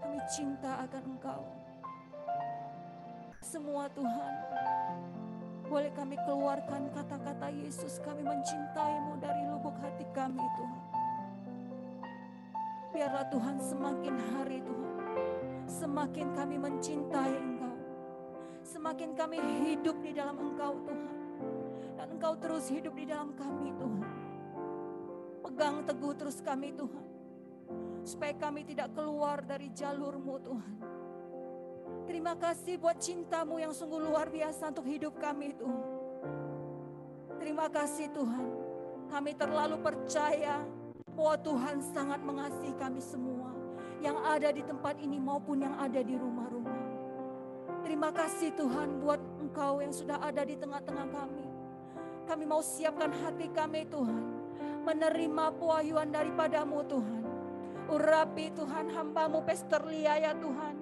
kami cinta akan Engkau. Semua Tuhan, boleh kami keluarkan kata-kata Yesus, kami mencintai-Mu dari lubuk hati kami Tuhan. Biarlah Tuhan semakin hari Tuhan, semakin kami mencintai Engkau. Semakin kami hidup di dalam Engkau Tuhan. Dan Engkau terus hidup di dalam kami Tuhan. Pegang teguh terus kami Tuhan, supaya kami tidak keluar dari jalur-Mu Tuhan. Terima kasih buat cinta-Mu yang sungguh luar biasa untuk hidup kami Tuhan. Terima kasih Tuhan, kami terlalu percaya bahwa Tuhan sangat mengasihi kami semua yang ada di tempat ini maupun yang ada di rumah-rumah. Terima kasih Tuhan buat Engkau yang sudah ada di tengah-tengah kami. Kami mau siapkan hati kami Tuhan, menerima pewahyuan daripada-Mu Tuhan. Urapi Tuhan hamba-Mu Pastor Lia ya Tuhan,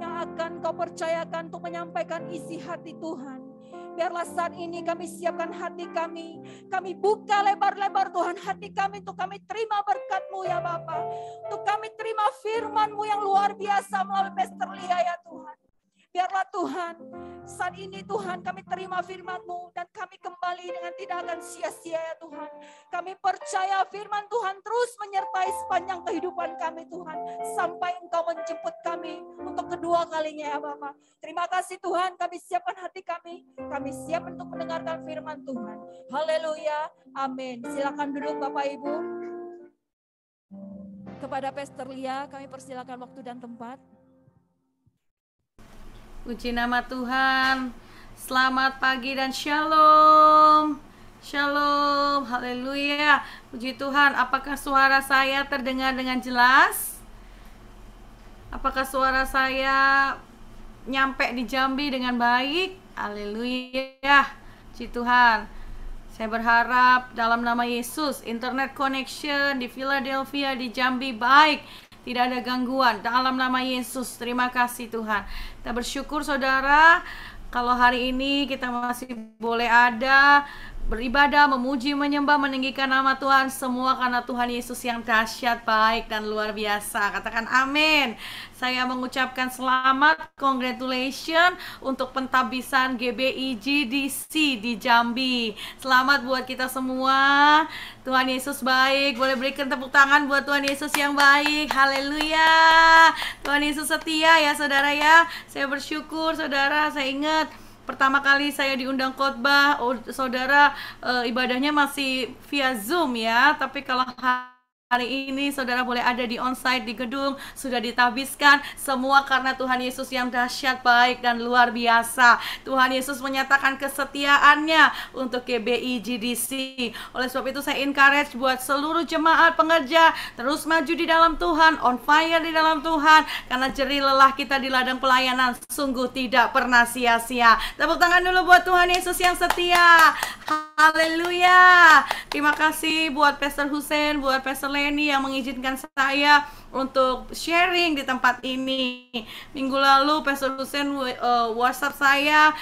yang akan Kau percayakan untuk menyampaikan isi hati Tuhan. Biarlah saat ini kami siapkan hati kami. Kami buka lebar-lebar Tuhan hati kami untuk kami terima berkat-Mu ya Bapa. Untuk kami terima firman-Mu yang luar biasa melalui Pastor Lia ya Tuhan. Biarlah Tuhan, saat ini Tuhan kami terima firman-Mu dan kami kembali dengan tidak akan sia-sia ya Tuhan. Kami percaya firman Tuhan terus menyertai sepanjang kehidupan kami Tuhan. Sampai Engkau menjemput kami untuk kedua kalinya ya Bapa. Terima kasih Tuhan, kami siapkan hati kami. Kami siap untuk mendengarkan firman Tuhan. Haleluya, amin. Silakan duduk Bapak Ibu. Kepada Pastor Lia kami persilakan waktu dan tempat. Puji nama Tuhan. Selamat pagi dan shalom. Shalom, haleluya. Puji Tuhan, apakah suara saya terdengar dengan jelas? Apakah suara saya nyampe di Jambi dengan baik? Haleluya. Puji Tuhan. Saya berharap dalam nama Yesus, internet connection di Philadelphia, di Jambi baik. Tidak ada gangguan dalam nama Yesus. Terima kasih Tuhan. Kita bersyukur saudara, kalau hari ini kita masih boleh ada beribadah, memuji, menyembah, meninggikan nama Tuhan, semua karena Tuhan Yesus yang dahsyat, baik dan luar biasa. Katakan amin. Saya mengucapkan selamat, congratulations untuk pentabisan GBI GDC di Jambi. Selamat buat kita semua. Tuhan Yesus baik. Boleh berikan tepuk tangan buat Tuhan Yesus yang baik. Haleluya. Tuhan Yesus setia ya saudara ya. Saya bersyukur saudara, saya ingat pertama kali saya diundang khotbah, saudara, ibadahnya masih via Zoom ya. Tapi kalau hari ini saudara boleh ada di onsite di gedung, sudah ditabiskan semua karena Tuhan Yesus yang dahsyat, baik dan luar biasa. Tuhan Yesus menyatakan kesetiaannya untuk GBI GDC. Oleh sebab itu saya encourage buat seluruh jemaat pengerja terus maju di dalam Tuhan, on fire di dalam Tuhan, karena jerih lelah kita di ladang pelayanan sungguh tidak pernah sia-sia. Tepuk tangan dulu buat Tuhan Yesus yang setia. Haleluya. Terima kasih buat Pastor Hussein, buat Pastor Leni yang mengizinkan saya untuk sharing di tempat ini. Minggu lalu Pastor Hussein WhatsApp saya,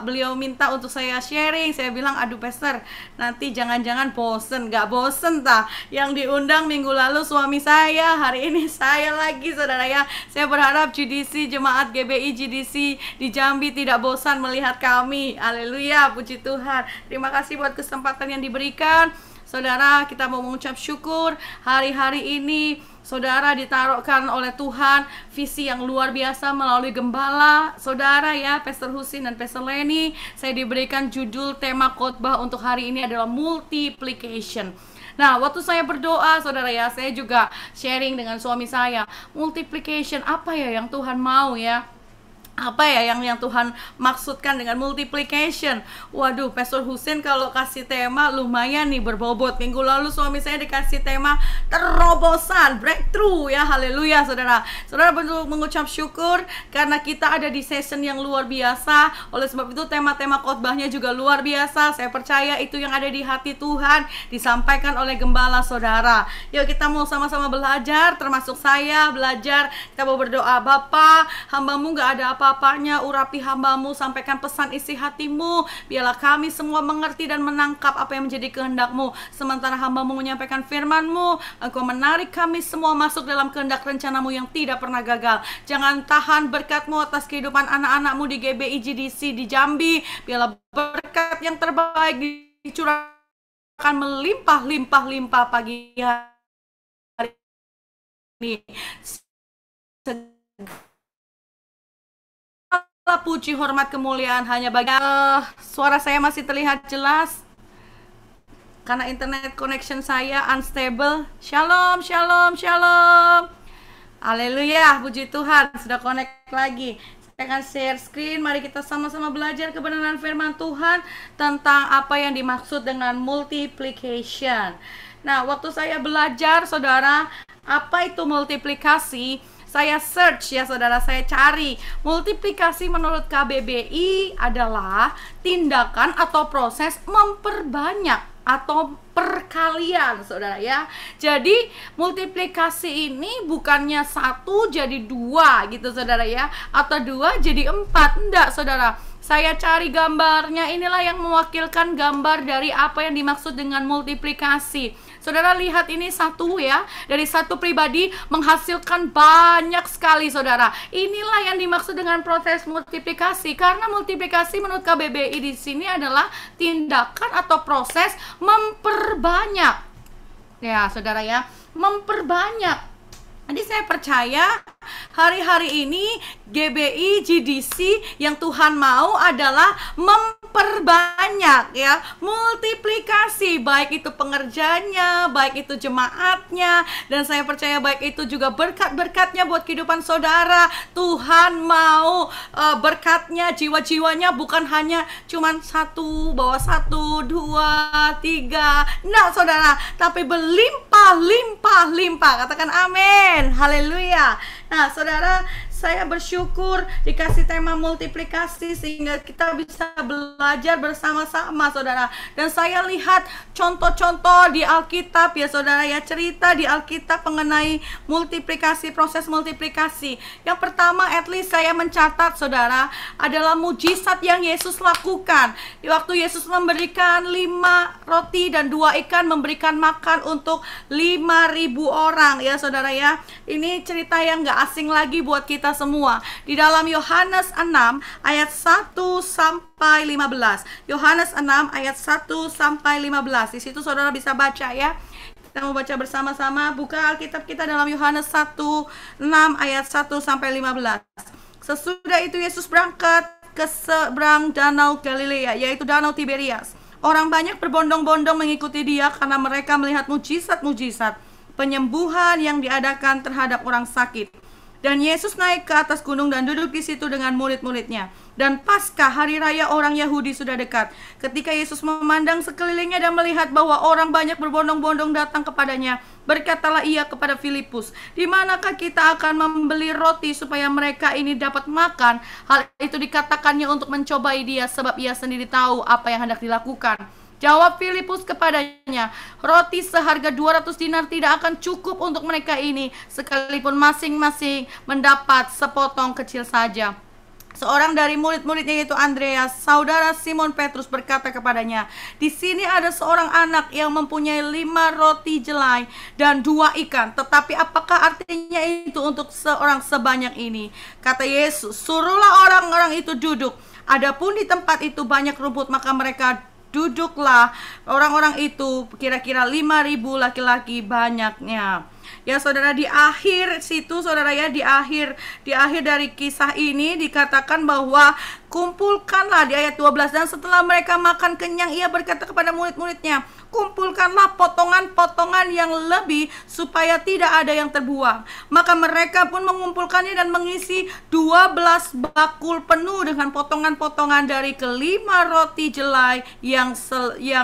beliau minta untuk saya sharing. Saya bilang, aduh Pastor, nanti jangan-jangan bosen. Gak bosen tah, yang diundang minggu lalu suami saya, hari ini saya lagi saudara ya. Saya berharap GDC, jemaat GBI GDC di Jambi tidak bosan melihat kami. Haleluya, puji Tuhan. Terima kasih buat kesempatan yang diberikan. Saudara, kita mau mengucap syukur hari-hari ini saudara ditaruhkan oleh Tuhan visi yang luar biasa melalui gembala saudara ya, Pastor Husin dan Pastor Leni. Saya diberikan judul tema khotbah untuk hari ini adalah multiplication. Nah, waktu saya berdoa saudara ya, saya juga sharing dengan suami saya, multiplication apa ya yang Tuhan mau ya? Apa ya yang Tuhan maksudkan dengan multiplication? Waduh, Pastor Husin kalau kasih tema lumayan nih berbobot. Minggu lalu suami saya dikasih tema terobosan, breakthrough ya. Haleluya saudara. Saudara perlu mengucap syukur karena kita ada di season yang luar biasa. Oleh sebab itu tema-tema khotbahnya juga luar biasa. Saya percaya itu yang ada di hati Tuhan disampaikan oleh gembala saudara. Yuk kita mau sama-sama belajar, termasuk saya belajar. Kita mau berdoa, Bapa, hamba-Mu gak ada apa-apanya, urapi hamba-Mu, sampaikan pesan isi hati-Mu, biarlah kami semua mengerti dan menangkap apa yang menjadi kehendak-Mu. Sementara hamba-Mu menyampaikan firman-Mu, Engkau menarik kami semua masuk dalam kehendak rencana-Mu yang tidak pernah gagal. Jangan tahan berkat-Mu atas kehidupan anak-anak-Mu di GBI GDC di Jambi. Biarlah berkat yang terbaik dicurahkan melimpah-limpah-limpah pagi hari ini. Puji, hormat, kemuliaan hanya bagi suara saya masih terlihat jelas. karena internet connection saya unstable. Shalom, shalom, shalom. Haleluya, puji Tuhan, sudah connect lagi. Saya akan share screen, mari kita sama-sama belajar kebenaran firman Tuhan tentang apa yang dimaksud dengan multiplication. Nah, waktu saya belajar, saudara, apa itu multiplikasi? Saya search ya saudara, saya cari. Multiplikasi menurut KBBI adalah tindakan atau proses memperbanyak atau perkalian saudara ya. Jadi multiplikasi ini bukannya 1 jadi 2 gitu saudara ya, atau 2 jadi 4. Enggak saudara. Saya cari gambarnya, inilah yang mewakilkan gambar dari apa yang dimaksud dengan multiplikasi. Saudara lihat ini satu ya, dari satu pribadi menghasilkan banyak sekali saudara. Inilah yang dimaksud dengan proses multiplikasi. Karena multiplikasi menurut KBBI di sini adalah tindakan atau proses memperbanyak. Ya saudara ya, memperbanyak. Jadi saya percaya hari-hari ini GBI, GDC yang Tuhan mau adalah memperbanyak ya, multiplikasi, baik itu pengerjanya, baik itu jemaatnya, dan saya percaya baik itu juga berkat-berkatnya buat kehidupan saudara. Tuhan mau berkatnya, jiwa-jiwanya bukan hanya cuman 1, bawa 1, 2, 3, nah saudara, tapi berlimpah, limpah, limpah. Katakan amin. Haleluya. Nah, saudara, saya bersyukur dikasih tema multiplikasi sehingga kita bisa belajar bersama-sama saudara. Dan saya lihat contoh-contoh di Alkitab ya saudara ya, cerita di Alkitab mengenai multiplikasi, proses multiplikasi. Yang pertama, at least saya mencatat saudara, adalah mujizat yang Yesus lakukan. Di waktu Yesus memberikan 5 roti dan 2 ikan, memberikan makan untuk 5.000 orang ya saudara ya. Ini cerita yang gak asing lagi buat kita semua. Di dalam Yohanes 6 ayat 1 sampai 15. Yohanes 6 ayat 1 sampai 15. Di situ saudara bisa baca ya. Kita mau baca bersama-sama. Buka Alkitab kita dalam Yohanes 1:6 ayat 1 sampai 15. Sesudah itu Yesus berangkat ke seberang danau Galilea, yaitu danau Tiberias. Orang banyak berbondong-bondong mengikuti dia karena mereka melihat mujizat-mujizat penyembuhan yang diadakan terhadap orang sakit. Dan Yesus naik ke atas gunung dan duduk di situ dengan murid-muridnya. Dan Paskah, hari raya orang Yahudi, sudah dekat. Ketika Yesus memandang sekelilingnya dan melihat bahwa orang banyak berbondong-bondong datang kepadanya, berkatalah ia kepada Filipus, "Di manakah kita akan membeli roti supaya mereka ini dapat makan?" Hal itu dikatakannya untuk mencobai dia, sebab ia sendiri tahu apa yang hendak dilakukan. Jawab Filipus kepadanya, "Roti seharga 200 dinar tidak akan cukup untuk mereka ini, sekalipun masing-masing mendapat sepotong kecil saja." Seorang dari murid-muridnya yaitu Andreas, saudara Simon Petrus, berkata kepadanya, "Di sini ada seorang anak yang mempunyai 5 roti jelai dan 2 ikan. Tetapi apakah artinya itu untuk seorang sebanyak ini?" Kata Yesus, "Suruhlah orang-orang itu duduk." Adapun di tempat itu banyak rumput, maka mereka duduklah orang-orang itu, kira-kira 5.000 laki-laki banyaknya. Ya saudara, di akhir situ saudara ya, di akhir dari kisah ini dikatakan bahwa kumpulkanlah di ayat 12, dan setelah mereka makan kenyang, ia berkata kepada murid-muridnya, "Kumpulkanlah potongan-potongan yang lebih supaya tidak ada yang terbuang." Maka mereka pun mengumpulkannya dan mengisi 12 bakul penuh dengan potongan-potongan dari kelima roti jelai yang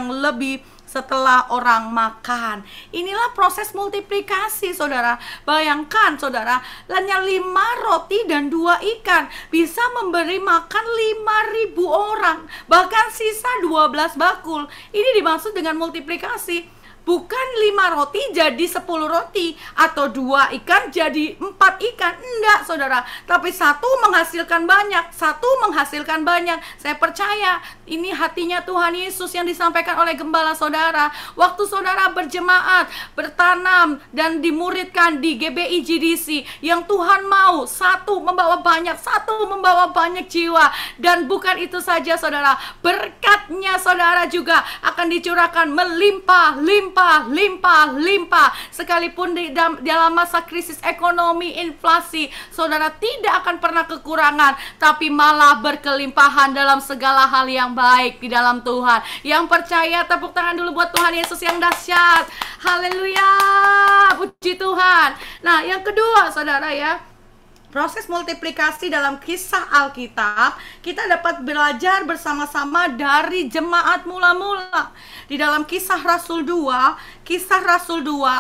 lebih setelah orang makan. Inilah proses multiplikasi saudara. Bayangkan saudara, hanya 5 roti dan 2 ikan bisa memberi makan 5.000 orang, bahkan sisa 12 bakul. Ini dimaksud dengan multiplikasi. Bukan 5 roti jadi 10 roti, atau 2 ikan jadi 4 ikan. Enggak saudara, tapi satu menghasilkan banyak, satu menghasilkan banyak. Saya percaya ini hatinya Tuhan Yesus yang disampaikan oleh gembala saudara. Waktu saudara berjemaat, bertanam, dan dimuridkan di GBI GDC, yang Tuhan mau satu membawa banyak, satu membawa banyak jiwa. Dan bukan itu saja saudara, berkatnya saudara juga akan dicurahkan melimpah-limpah berlimpah, limpah, limpah. Sekalipun di dalam masa krisis ekonomi, inflasi, saudara tidak akan pernah kekurangan, tapi malah berkelimpahan dalam segala hal yang baik di dalam Tuhan. Yang percaya, tepuk tangan dulu buat Tuhan Yesus yang dahsyat. Haleluya, puji Tuhan. Nah, yang kedua, saudara ya, proses multiplikasi dalam kisah Alkitab, kita dapat belajar bersama-sama dari jemaat mula-mula. Di dalam kisah Rasul 2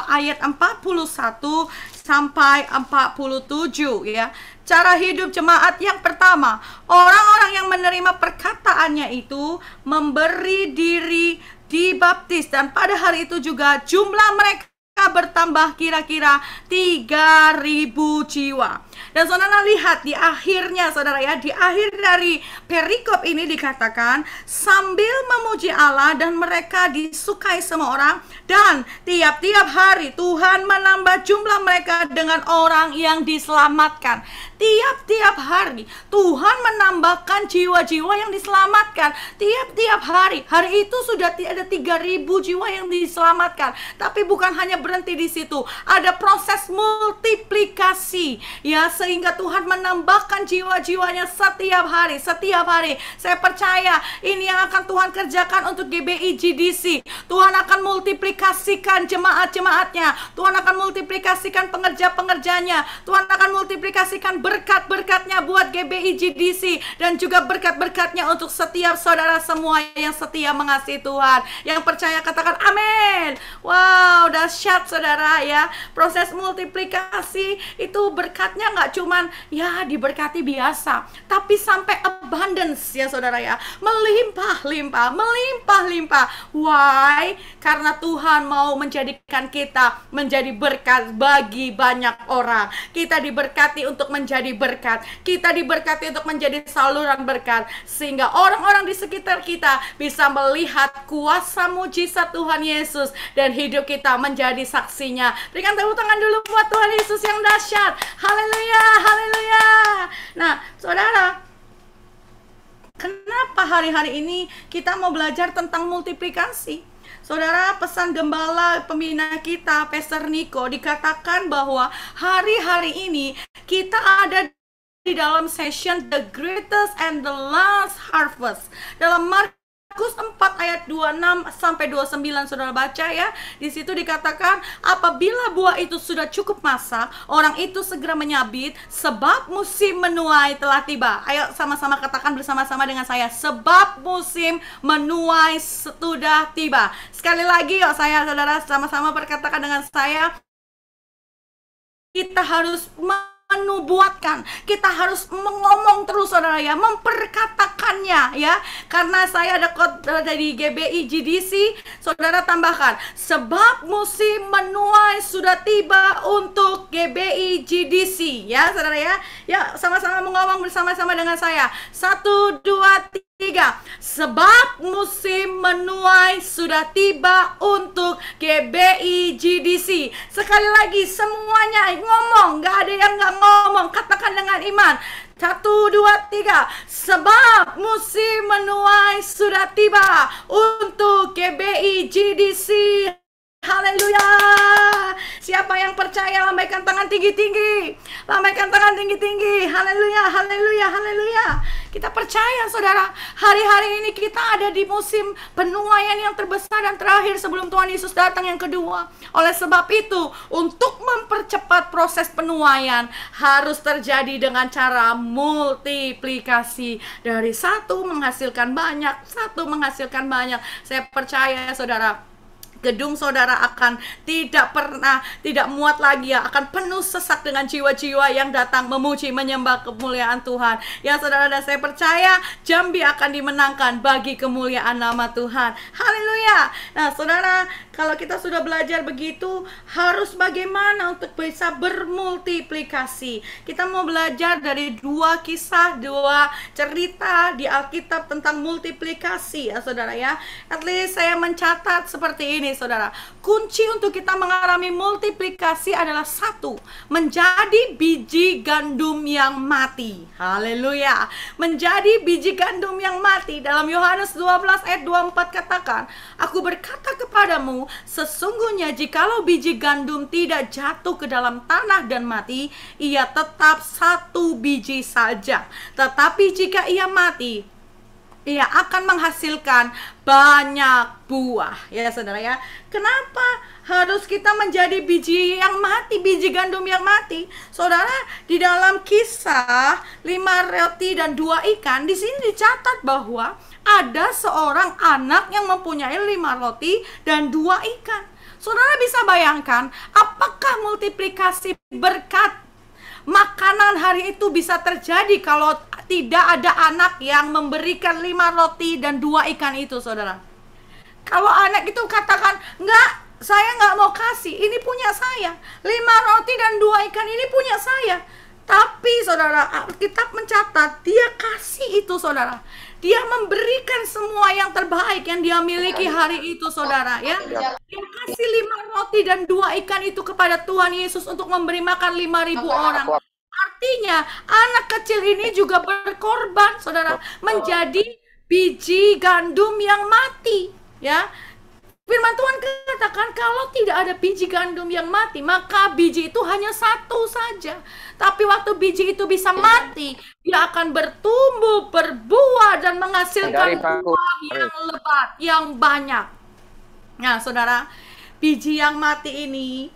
ayat 41 sampai 47 ya. Cara hidup jemaat yang pertama, orang-orang yang menerima perkataannya itu memberi diri dibaptis, dan pada hari itu juga jumlah mereka bertambah kira-kira 3.000 jiwa. Dan saudara lihat di akhirnya, saudara ya, di akhir dari perikop ini dikatakan sambil memuji Allah dan mereka disukai semua orang, dan tiap-tiap hari Tuhan menambah jumlah mereka dengan orang yang diselamatkan. Tiap-tiap hari Tuhan menambahkan jiwa-jiwa yang diselamatkan. Tiap-tiap hari. Hari itu sudah ada 3.000 jiwa yang diselamatkan. Tapi bukan hanya berhenti di situ. Ada proses multiplikasi ya, sehingga Tuhan menambahkan jiwa-jiwanya setiap hari. Setiap hari. Saya percaya ini yang akan Tuhan kerjakan untuk GBI GDC. Tuhan akan multiplikasikan jemaat-jemaatnya. Tuhan akan multiplikasikan pengerja-pengerjanya. Tuhan akan multiplikasikan berkat-berkatnya buat GBI GDC, dan juga berkat-berkatnya untuk setiap saudara semua yang setia mengasihi Tuhan. Yang percaya katakan amin. Wow, dahsyat saudara ya. Proses multiplikasi itu berkatnya nggak cuman ya diberkati biasa, tapi sampai abundance ya saudara ya. Melimpah-limpah, melimpah-limpah. Why? Karena Tuhan mau menjadikan kita menjadi berkat bagi banyak orang. Kita diberkati untuk menjadi berkat. Kita diberkati untuk menjadi saluran berkat, sehingga orang-orang di sekitar kita bisa melihat kuasa mujizat Tuhan Yesus, dan hidup kita menjadi saksinya. Berikan tepuk tangan dulu buat Tuhan Yesus yang dahsyat. Haleluya, haleluya. Nah, saudara, kenapa hari-hari ini kita mau belajar tentang multiplikasi? Saudara, pesan gembala pembina kita, Pastor Nico, dikatakan bahwa hari-hari ini kita ada di dalam session The Greatest and the Last Harvest. Dalam Markus 4 ayat 26 sampai 29 saudara baca ya. Di situ dikatakan apabila buah itu sudah cukup masak, orang itu segera menyabit sebab musim menuai telah tiba. Ayo sama-sama katakan bersama-sama dengan saya, sebab musim menuai sudah tiba. Sekali lagi yuk saya saudara sama-sama berkatakan dengan saya, kita harus menubuatkan, kita harus mengomong terus saudara ya, memperkatakannya ya. Karena saya ada khotbah dari GBI GDC, saudara tambahkan sebab musim menuai sudah tiba untuk GBI GDC ya saudara ya. Ya sama-sama mengomong bersama-sama dengan saya. 1, 2, 3. Sebab musim menuai sudah tiba untuk GBI GDC. Sekali lagi semuanya ngomong, gak ada yang gak ngomong. Katakan dengan iman. 1, 2, 3. Sebab musim menuai sudah tiba untuk GBI GDC. Haleluya. Siapa yang percaya lambaikan tangan tinggi-tinggi. Lambaikan tangan tinggi-tinggi. Haleluya, haleluya, haleluya. Kita percaya saudara, hari-hari ini kita ada di musim penuaian yang terbesar dan terakhir sebelum Tuhan Yesus datang yang kedua. Oleh sebab itu, untuk mempercepat proses penuaian harus terjadi dengan cara multiplikasi. Dari satu menghasilkan banyak, satu menghasilkan banyak. Saya percaya saudara, gedung saudara akan tidak muat lagi ya, akan penuh sesak dengan jiwa-jiwa yang datang memuji menyembah kemuliaan Tuhan. Ya saudara, dan saya percaya Jambi akan dimenangkan bagi kemuliaan nama Tuhan. Haleluya. Nah saudara, kalau kita sudah belajar begitu, harus bagaimana untuk bisa bermultiplikasi. Kita mau belajar dari 2 kisah, 2 cerita di Alkitab tentang multiplikasi ya saudara ya. At least saya mencatat seperti ini ini, saudara. Kunci untuk kita mengalami multiplikasi adalah satu, menjadi biji gandum yang mati. Haleluya. Menjadi biji gandum yang mati. Dalam Yohanes 12 ayat 24 katakan, aku berkata kepadamu, sesungguhnya jikalau biji gandum tidak jatuh ke dalam tanah dan mati, ia tetap satu biji saja. Tetapi jika ia mati, ia akan menghasilkan banyak buah. Ya saudara ya. Kenapa harus kita menjadi biji yang mati, biji gandum yang mati? Saudara, di dalam Kisah 5 roti dan 2 ikan, di sini dicatat bahwa ada seorang anak yang mempunyai 5 roti dan 2 ikan. Saudara bisa bayangkan, apakah multiplikasi berkat makanan hari itu bisa terjadi kalau tidak ada anak yang memberikan 5 roti dan 2 ikan itu, saudara? Kalau anak itu katakan, enggak, saya nggak mau kasih, ini punya saya, 5 roti dan 2 ikan ini punya saya. Tapi saudara, Alkitab mencatat dia kasih itu, saudara. Dia memberikan semua yang terbaik yang dia miliki hari itu, saudara ya. Dia kasih 5 roti dan 2 ikan itu kepada Tuhan Yesus untuk memberi makan 5.000 orang. Artinya anak kecil ini juga berkorban, saudara, menjadi biji gandum yang mati, ya. Firman Tuhan katakan kalau tidak ada biji gandum yang mati, maka biji itu hanya satu saja. Tapi waktu biji itu bisa mati, dia akan bertumbuh, berbuah, dan menghasilkan buah yang lebat, yang banyak. Nah, saudara, biji yang mati ini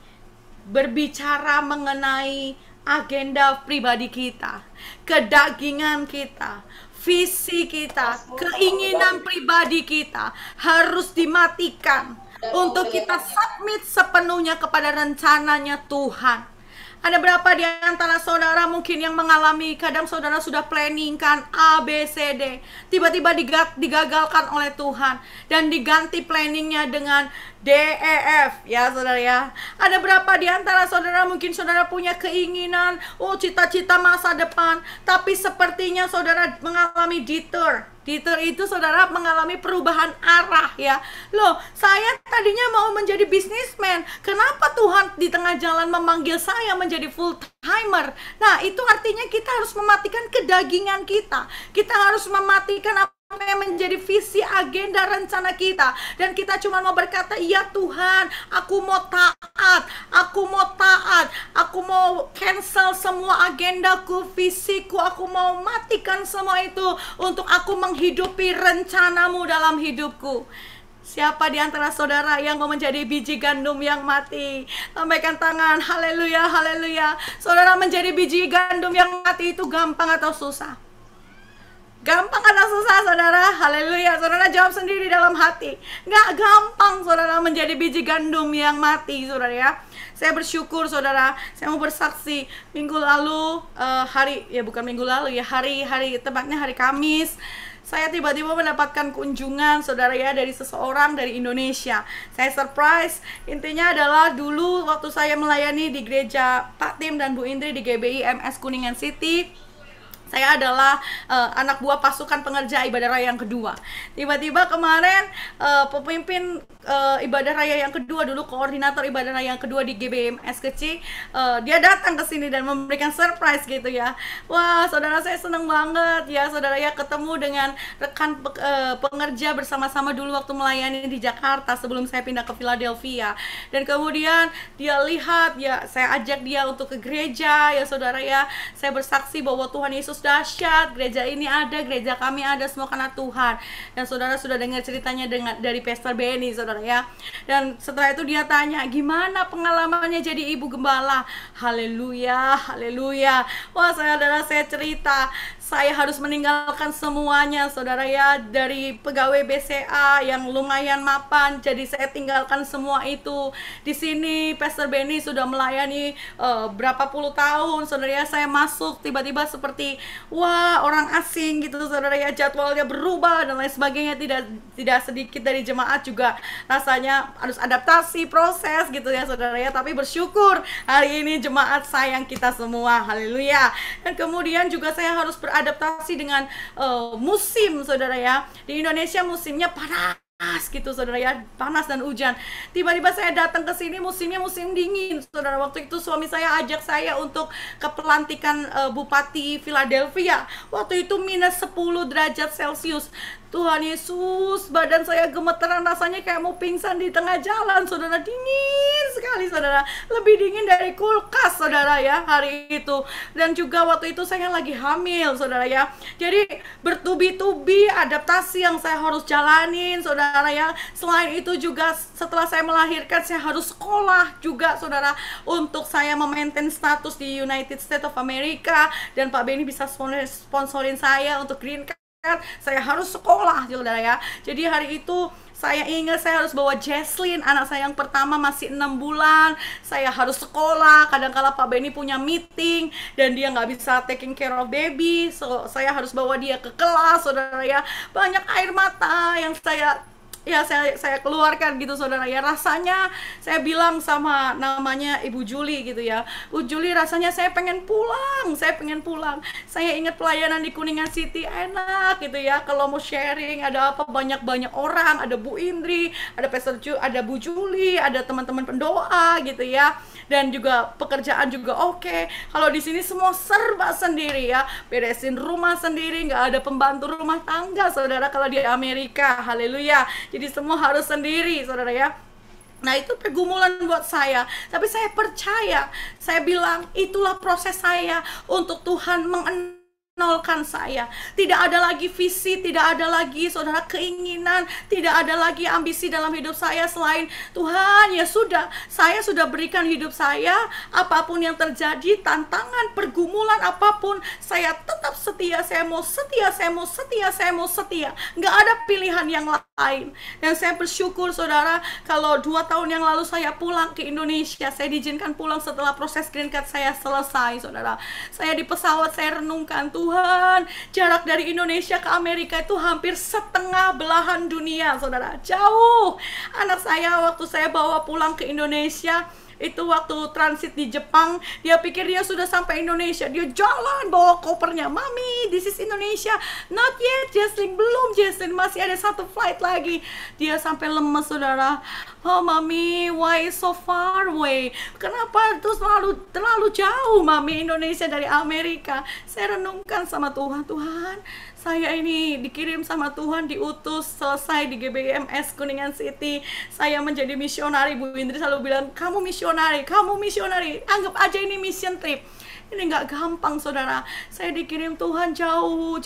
berbicara mengenai agenda pribadi kita, kedagingan kita, visi kita, keinginan pribadi kita harus dimatikan untuk kita submit sepenuhnya kepada rencananya Tuhan. Ada berapa di antara saudara mungkin yang mengalami, kadang saudara sudah planning kan A, B, C, D, tiba-tiba digagalkan oleh Tuhan dan diganti planningnya dengan D, E, F, ya saudara ya. Ada berapa di antara saudara mungkin saudara punya keinginan, cita-cita masa depan, tapi sepertinya saudara mengalami detour. Detour itu saudara mengalami perubahan arah ya. Loh, saya tadinya mau menjadi businessman, kenapa Tuhan di tengah jalan memanggil saya menjadi full timer? Nah, itu artinya kita harus mematikan kedagingan kita. Kita harus mematikan apa yang menjadi visi, agenda, rencana kita. Dan kita cuma mau berkata, iya Tuhan, aku mau taat, aku mau taat, aku mau cancel semua agendaku, visiku, aku mau matikan semua itu untuk aku menghidupi rencanamu dalam hidupku. Siapa di antara saudara yang mau menjadi biji gandum yang mati? Lambaikan tangan, haleluya, haleluya. Saudara, menjadi biji gandum yang mati itu gampang atau susah? Gampang atau susah, saudara? Haleluya. Saudara jawab sendiri dalam hati. Nggak gampang, saudara, menjadi biji gandum yang mati, saudara ya. Saya bersyukur, saudara. Saya mau bersaksi minggu lalu, tepatnya hari Kamis, saya tiba-tiba mendapatkan kunjungan, saudara ya, dari seseorang dari Indonesia. Saya surprise. Intinya adalah dulu waktu saya melayani di gereja Pak Tim dan Bu Indri di GBI MS Kuningan City, saya adalah anak buah pasukan pengerja ibadah raya yang kedua. Tiba-tiba kemarin pemimpin ibadah raya yang kedua, dulu koordinator ibadah raya yang kedua di GBMS Kecil, dia datang ke sini dan memberikan surprise gitu ya. Wah, saudara, saya senang banget ya, saudara ya, ketemu dengan rekan pengerja bersama-sama dulu waktu melayani di Jakarta sebelum saya pindah ke Philadelphia. Dan kemudian dia lihat ya, saya ajak dia untuk ke gereja ya, saudara ya. Saya bersaksi bahwa Tuhan Yesus dahsyat, gereja ini ada, gereja kami ada, semua karena Tuhan. Dan saudara sudah dengar ceritanya dari Pastor Benny, saudara ya. Dan setelah itu dia tanya, gimana pengalamannya jadi ibu gembala? Haleluya, haleluya. Wah, saudara, saya cerita, saya harus meninggalkan semuanya, saudara ya, dari pegawai BCA yang lumayan mapan, jadi saya tinggalkan semua itu. Di sini Pastor Benny sudah melayani berapa puluh tahun, saudara ya. Saya masuk tiba-tiba seperti wah, orang asing gitu, saudara ya, jadwalnya berubah dan lain sebagainya. Tidak sedikit dari jemaat juga rasanya harus adaptasi proses gitu ya, saudara ya. Tapi bersyukur hari ini jemaat sayang kita semua, haleluya. Dan kemudian juga saya harus beradaptasi dengan musim, saudara ya. Di Indonesia musimnya panas gitu saudara ya, panas dan hujan. Tiba-tiba saya datang ke sini, musimnya musim dingin saudara. Waktu itu suami saya ajak saya untuk ke pelantikan Bupati Philadelphia. Waktu itu minus 10 derajat Celcius. Tuhan Yesus, badan saya gemeteran, rasanya kayak mau pingsan di tengah jalan saudara. Dingin sekali saudara, lebih dingin dari kulkas saudara ya hari itu. Dan juga waktu itu saya lagi hamil saudara ya. Jadi bertubi-tubi adaptasi yang saya harus jalanin saudara ya. Selain itu juga setelah saya melahirkan, saya harus sekolah juga saudara, untuk saya memaintain status di United States of America. Dan Pak Benny bisa sponsorin saya untuk green card. Saya harus sekolah saudara ya. Jadi hari itu saya ingat saya harus bawa Jesslyn, anak saya yang pertama masih 6 bulan. Saya harus sekolah. Kadang-kala Pak Benny punya meeting dan dia nggak bisa taking care of baby, so saya harus bawa dia ke kelas saudara ya. Banyak air mata yang saya keluarkan gitu saudara ya. Rasanya saya bilang sama namanya Ibu Juli gitu ya, Bu Juli, rasanya saya pengen pulang. Saya ingat pelayanan di Kuningan City enak gitu ya, kalau mau sharing ada apa, banyak orang, ada Bu Indri, ada ada Bu Juli, ada teman-teman pendoa gitu ya, dan juga pekerjaan juga oke. Kalau di sini semua serba sendiri ya, beresin rumah sendiri, nggak ada pembantu rumah tangga saudara kalau di Amerika. Haleluya. Jadi semua harus sendiri saudara ya. Nah itu pergumulan buat saya, tapi saya percaya, saya bilang itulah proses saya untuk Tuhan menolkan saya. Tidak ada lagi visi, tidak ada lagi saudara keinginan, tidak ada lagi ambisi dalam hidup saya selain Tuhan ya sudah, saya sudah berikan hidup saya, apapun yang terjadi, tantangan, pergumulan apapun, saya tetap setia. Saya mau setia. Nggak ada pilihan yang lain. Dan saya bersyukur saudara, kalau 2 tahun yang lalu saya pulang ke Indonesia, saya diizinkan pulang setelah proses green card saya selesai saudara. Saya di pesawat, saya renungkan, Tuhan, jarak dari Indonesia ke Amerika itu hampir setengah belahan dunia saudara, jauh. Anak saya waktu saya bawa pulang ke Indonesia, itu waktu transit di Jepang, dia pikir dia sudah sampai Indonesia, dia jalan bawa kopernya, Mami, this is Indonesia. Not yet, Jesslyn, belum Jesslyn, masih ada 1 flight lagi. Dia sampai lemes saudara. Oh Mami, why so far away? Kenapa itu terlalu jauh Mami, Indonesia dari Amerika? Saya renungkan sama Tuhan, Tuhan, saya ini dikirim sama Tuhan, diutus, selesai di GBMS Kuningan City, saya menjadi misionari. Bu Indri selalu bilang, kamu misionari, anggap aja ini mission trip. Ini nggak gampang saudara. Saya dikirim Tuhan jauh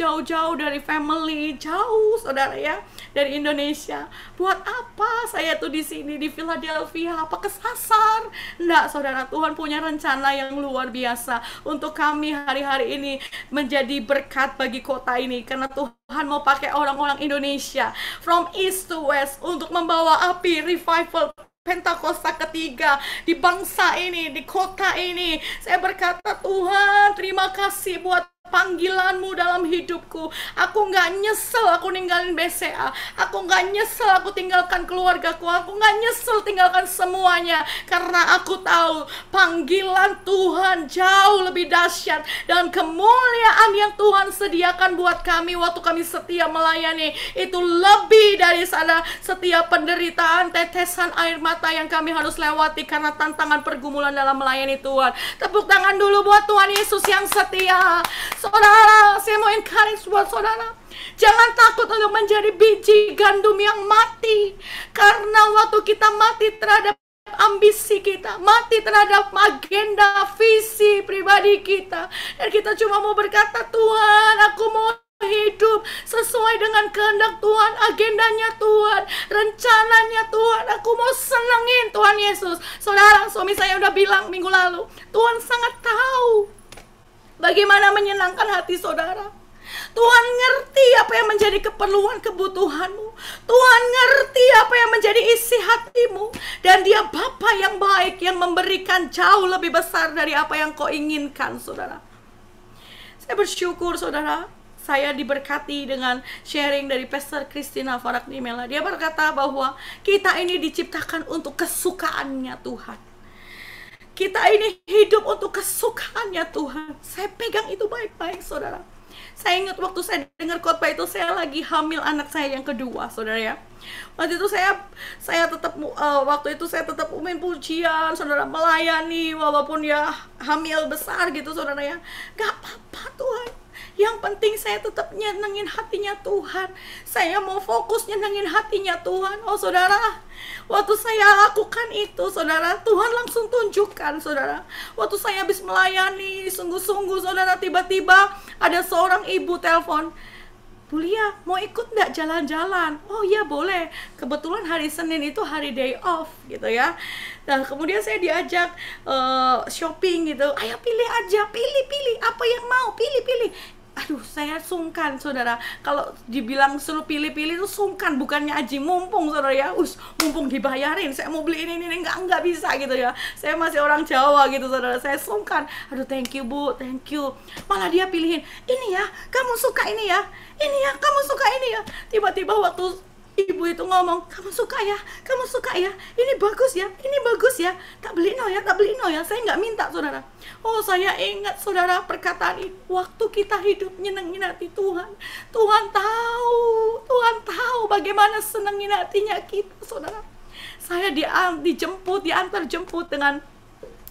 dari family, jauh saudara ya, dari Indonesia. Buat apa saya tuh di sini di Philadelphia? Apa kesasar? Enggak saudara, Tuhan punya rencana yang luar biasa untuk kami hari-hari ini menjadi berkat bagi kota ini, karena Tuhan mau pakai orang-orang Indonesia from east to west untuk membawa api revival Pentakosta ketiga di bangsa ini, di kota ini. Saya berkata, Tuhan, terima kasih buat panggilanmu dalam hidupku. Aku nggak nyesel aku ninggalin BCA. Aku nggak nyesel aku tinggalkan keluargaku. Aku nggak nyesel tinggalkan semuanya, karena aku tahu panggilan Tuhan jauh lebih dahsyat, dan kemuliaan yang Tuhan sediakan buat kami waktu kami setia melayani itu lebih dari sana setiap penderitaan, tetesan air mata yang kami harus lewati karena tantangan pergumulan dalam melayani Tuhan. Tepuk tangan dulu buat Tuhan Yesus yang setia. Saudara, saya mau encourage buat saudara, jangan takut untuk menjadi biji gandum yang mati. Karena waktu kita mati terhadap ambisi kita, mati terhadap agenda, visi pribadi kita, dan kita cuma mau berkata, Tuhan, aku mau hidup sesuai dengan kehendak Tuhan, agendanya Tuhan, rencananya Tuhan. Aku mau senengin Tuhan Yesus. Saudara, suami saya udah bilang minggu lalu, Tuhan sangat tahu bagaimana menyenangkan hati saudara. Tuhan ngerti apa yang menjadi keperluan kebutuhanmu. Tuhan ngerti apa yang menjadi isi hatimu. Dan Dia Bapa yang baik, yang memberikan jauh lebih besar dari apa yang kau inginkan saudara. Saya bersyukur saudara, saya diberkati dengan sharing dari Pastor Christina Faraknimela. Dia berkata bahwa kita ini diciptakan untuk kesukaannya Tuhan. Kita ini hidup untuk kesukaannya Tuhan. Saya pegang itu baik-baik saudara. Saya ingat waktu saya dengar khotbah itu, saya lagi hamil anak saya yang kedua, saudara ya. Waktu itu saya tetap waktu itu saya tetap umin pujian, saudara, melayani walaupun ya hamil besar gitu, saudara ya. Gak apa-apa Tuhan. Yang penting saya tetap nyenengin hatinya Tuhan. Saya mau fokus nyenengin hatinya Tuhan. Oh saudara, waktu saya lakukan itu, saudara, Tuhan langsung tunjukkan, saudara. Waktu saya habis melayani sungguh-sungguh, saudara, tiba-tiba ada seorang ibu telepon, Bu Lia, mau ikut nggak jalan-jalan? Oh iya boleh. Kebetulan hari Senin itu hari day off gitu ya. Nah kemudian saya diajak shopping gitu. Ayo pilih aja, pilih apa yang mau, pilih. Aduh, saya sungkan, saudara. Kalau dibilang suruh pilih-pilih itu sungkan, bukannya aji mumpung, saudara ya. Mumpung dibayarin, saya mau beli ini enggak bisa gitu ya. Saya masih orang Jawa gitu, saudara. Saya sungkan. Aduh, thank you Bu, thank you. Malah dia pilihin, ini ya, kamu suka ini ya. Ini ya, kamu suka ini ya. Tiba-tiba waktu ibu itu ngomong, kamu suka ya, ini bagus ya, tak beli no ya, saya nggak minta, saudara. Oh, saya ingat, saudara, perkataan ini, waktu kita hidup nyenengin hati Tuhan, Tuhan tahu bagaimana senengin hatinya kita, saudara. Saya diantar jemput dengan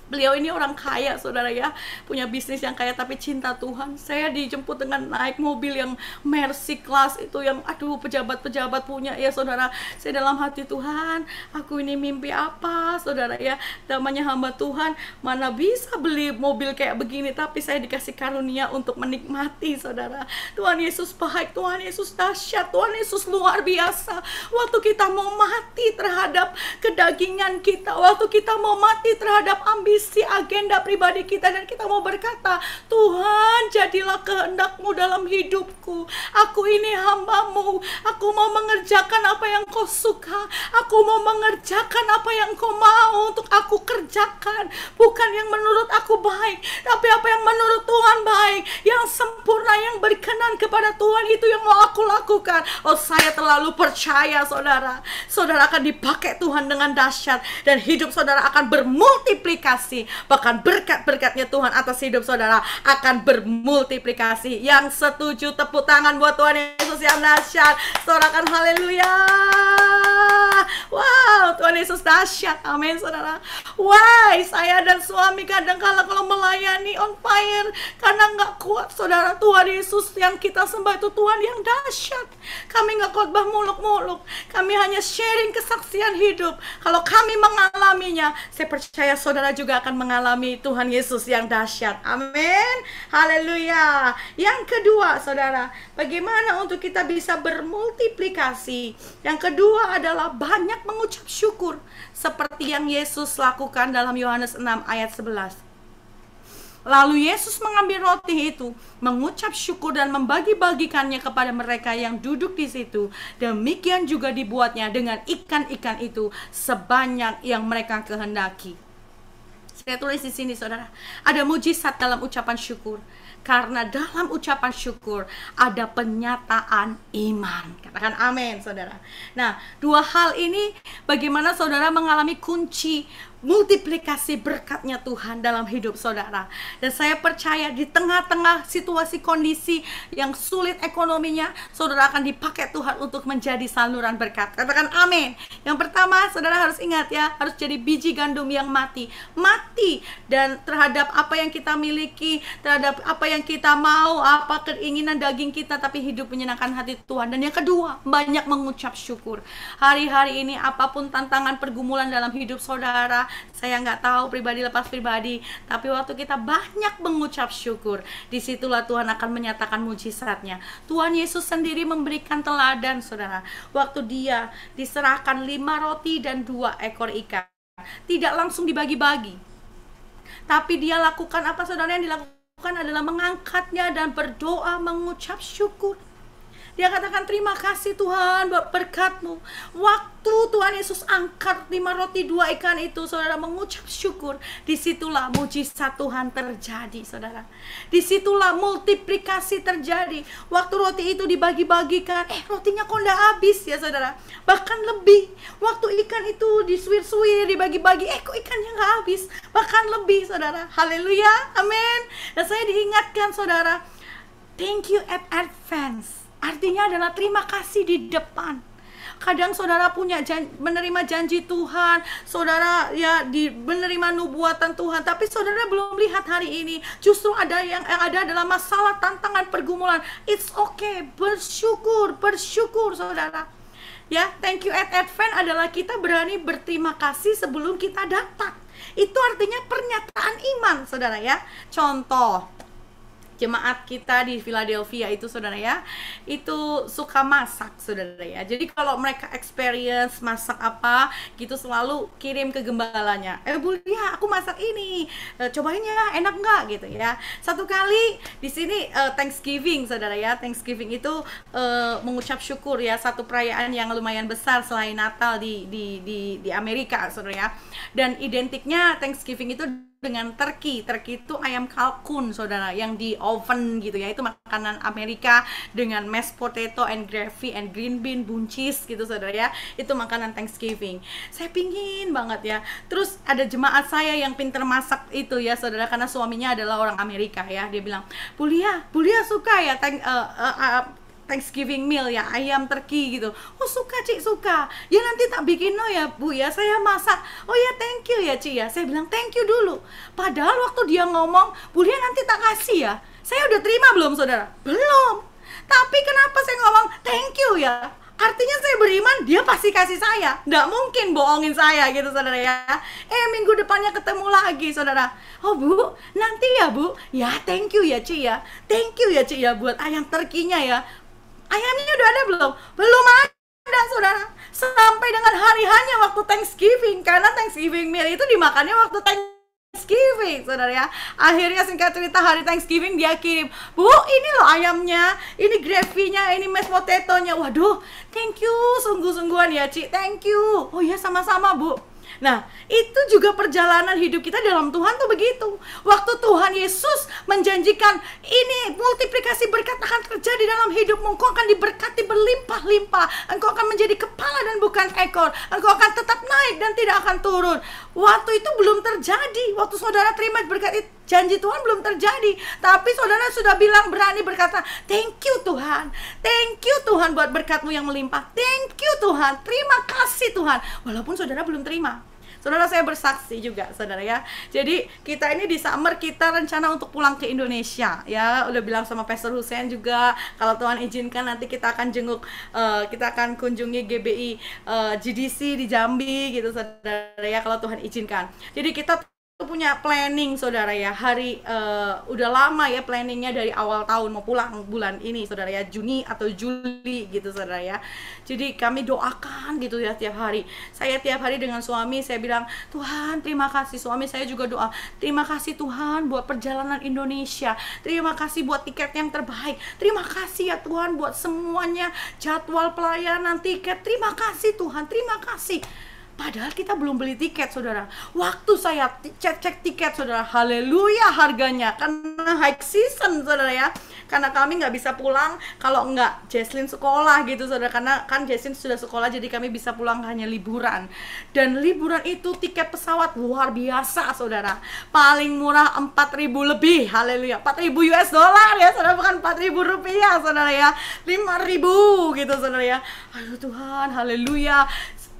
beliau ini orang kaya, saudara ya, punya bisnis yang kaya tapi cinta Tuhan. Saya dijemput dengan naik mobil yang Mercy class itu, yang aduh pejabat-pejabat punya ya, saudara. Saya dalam hati, Tuhan, aku ini mimpi apa, saudara ya, namanya hamba Tuhan, mana bisa beli mobil kayak begini, tapi saya dikasih karunia untuk menikmati, saudara. Tuhan Yesus baik, Tuhan Yesus dahsyat, Tuhan Yesus luar biasa. Waktu kita mau mati terhadap kedagingan kita, waktu kita mau mati terhadap ambisi agenda pribadi kita, dan kita mau berkata, Tuhan, jadilah kehendak-Mu dalam hidupku. Aku ini hamba-Mu. Aku mau mengerjakan apa yang Kau suka. Aku mau mengerjakan apa yang Kau mau untuk aku kerjakan. Bukan yang menurut aku baik, tapi apa yang menurut Tuhan baik, yang sempurna, yang berkenan kepada Tuhan, itu yang mau aku lakukan. Oh, saya terlalu percaya, saudara. Saudara akan dipakai Tuhan dengan dahsyat, dan hidup saudara akan bermultiplikasi. Bahkan berkat-berkatnya Tuhan atas hidup saudara akan bermultiplikasi. Yang setuju tepuk tangan buat Tuhan Yesus yang dahsyat. Sorakan haleluya. Wow, Tuhan Yesus dahsyat. Amin, saudara. Wah, saya dan suami kadang-kala kalau melayani on fire karena nggak kuat, saudara. Tuhan Yesus yang kita sembah itu Tuhan yang dahsyat. Kami nggak khotbah muluk-muluk, kami hanya sharing kesaksian hidup. Kalau kami mengalaminya, saya percaya saudara juga akan mengalami Tuhan Yesus yang dahsyat. Amin. Haleluya. Yang kedua, saudara, bagaimana untuk kita bisa bermultiplikasi? Yang kedua adalah banyak mengucap syukur, seperti yang Yesus lakukan dalam Yohanes 6 ayat 11. Lalu Yesus mengambil roti itu, mengucap syukur dan membagi-bagikannya kepada mereka yang duduk di situ. Demikian juga dibuatnya dengan ikan-ikan itu sebanyak yang mereka kehendaki. Saya tulis di sini, saudara, ada mujizat dalam ucapan syukur. Karena dalam ucapan syukur ada penyataan iman. Katakan amin, saudara. Nah, dua hal ini bagaimana saudara mengalami kunci multiplikasi berkatnya Tuhan dalam hidup saudara. Dan saya percaya di tengah-tengah situasi kondisi yang sulit ekonominya, saudara akan dipakai Tuhan untuk menjadi saluran berkat. Katakan amin. Yang pertama, saudara harus ingat ya, harus jadi biji gandum yang mati. Mati dan terhadap apa yang kita miliki, terhadap apa yang kita mau, apa keinginan daging kita, tapi hidup menyenangkan hati Tuhan. Dan yang kedua, banyak mengucap syukur. Hari-hari ini apapun tantangan pergumulan dalam hidup saudara, saya nggak tahu pribadi lepas pribadi, tapi waktu kita banyak mengucap syukur, disitulah Tuhan akan menyatakan mujizatnya. Tuhan Yesus sendiri memberikan teladan, saudara. Waktu dia diserahkan 5 roti dan 2 ekor ikan, tidak langsung dibagi-bagi, tapi dia lakukan apa, saudara? Yang dilakukan adalah mengangkatnya dan berdoa mengucap syukur. Dia katakan, terima kasih Tuhan buat berkat-Mu. Waktu Tuhan Yesus angkat 5 roti 2 ikan itu, saudara, mengucap syukur, disitulah mujizat Tuhan terjadi, saudara. Disitulah multiplikasi terjadi. Waktu roti itu dibagi-bagikan, rotinya kok nggak habis ya, saudara. Bahkan lebih. Waktu ikan itu disuir-suir, dibagi-bagi, kok ikannya nggak habis. Bahkan lebih, saudara. Haleluya, amin. Dan saya diingatkan, saudara, Thank you at advance. Artinya adalah terima kasih di depan. Kadang saudara menerima janji Tuhan, saudara ya menerima nubuatan Tuhan, tapi saudara belum lihat hari ini. Justru ada yang ada adalah masalah, tantangan, pergumulan. It's okay, bersyukur saudara. Ya, thank you at advance adalah kita berani berterima kasih sebelum kita dapat. Itu artinya pernyataan iman, saudara ya. Contoh, jemaat kita di Philadelphia itu saudara ya, itu suka masak saudara ya. Jadi kalau mereka experience masak apa gitu, selalu kirim ke gembalanya, Bu Lia, aku masak ini, cobain ya, enak nggak gitu ya. Satu kali di sini Thanksgiving saudara ya. Thanksgiving itu mengucap syukur ya, satu perayaan yang lumayan besar selain Natal di Amerika saudara ya. Dan identiknya Thanksgiving itu dengan turkey itu ayam kalkun saudara, yang di oven gitu ya. Itu makanan Amerika dengan mashed potato and gravy and green bean, buncis gitu saudara ya. Itu makanan Thanksgiving. Saya pingin banget ya. Terus ada jemaat saya yang pinter masak itu ya saudara, karena suaminya adalah orang Amerika ya. Dia bilang, Bu Lia suka ya Thanksgiving meal ya, ayam turkey gitu. Oh suka Cik, suka. Ya nanti tak bikin ya Bu ya, saya masak. Oh ya thank you ya Cik ya. Saya bilang thank you dulu. Padahal waktu dia ngomong, Bu Lia nanti tak kasih ya, saya udah terima belum saudara? Belum. Tapi kenapa saya ngomong thank you ya? Artinya saya beriman, dia pasti kasih saya. Nggak mungkin bohongin saya gitu saudara ya. Minggu depannya ketemu lagi saudara. Oh Bu, nanti ya Bu. Ya thank you ya Cik ya. Thank you ya Cik ya buat ayam turkey-nya ya. Ayamnya udah ada belum? Belum ada saudara. Sampai dengan hari hanya waktu Thanksgiving, karena Thanksgiving meal itu dimakannya waktu Thanksgiving saudara ya. Akhirnya singkat cerita hari Thanksgiving dia kirim, Bu ini loh ayamnya, ini gravy-nya, ini mashed potato-nya. Waduh, thank you sungguh-sungguhan ya Cik, thank you. Oh ya sama-sama Bu. Nah, itu juga perjalanan hidup kita dalam Tuhan tuh begitu. Waktu Tuhan Yesus menjanjikan ini multiplikasi berkat akan terjadi dalam hidupmu, engkau akan diberkati berlimpah-limpah, engkau akan menjadi kepala dan bukan ekor, engkau akan tetap naik dan tidak akan turun. Waktu itu belum terjadi. Waktu saudara terima berkat janji Tuhan belum terjadi, tapi saudara sudah bilang, berani berkata, thank you Tuhan, thank you Tuhan buat berkat-Mu yang melimpah, thank you Tuhan, terima kasih Tuhan, walaupun saudara belum terima. Saudara, saya bersaksi juga saudara ya. Jadi kita ini di summer kita rencana untuk pulang ke Indonesia ya. Udah bilang sama Pastor Hussein juga, kalau Tuhan izinkan nanti kita akan jenguk, kita akan kunjungi GBI GDC di Jambi gitu saudara ya, kalau Tuhan izinkan. Jadi kita punya planning saudara ya, udah lama ya planningnya, dari awal tahun mau pulang bulan ini saudara ya, Juni atau Juli gitu saudara ya. Jadi kami doakan gitu ya tiap hari. Saya tiap hari dengan suami saya bilang, Tuhan terima kasih. Suami saya juga doa, terima kasih Tuhan buat perjalanan Indonesia, terima kasih buat tiket yang terbaik, terima kasih ya Tuhan buat semuanya, jadwal pelayanan, tiket, terima kasih Tuhan, terima kasih. Padahal kita belum beli tiket saudara. Waktu saya cek tiket saudara, haleluya harganya, karena high season saudara ya. Karena kami nggak bisa pulang kalau nggak Jesslyn sekolah gitu saudara, karena kan Jesslyn sudah sekolah, jadi kami bisa pulang hanya liburan. Dan liburan itu tiket pesawat luar biasa saudara, paling murah 4.000 lebih, haleluya, 4.000 US dollar ya saudara, bukan 4.000 rupiah saudara ya, 5.000 gitu saudara ya. Aduh Tuhan, haleluya.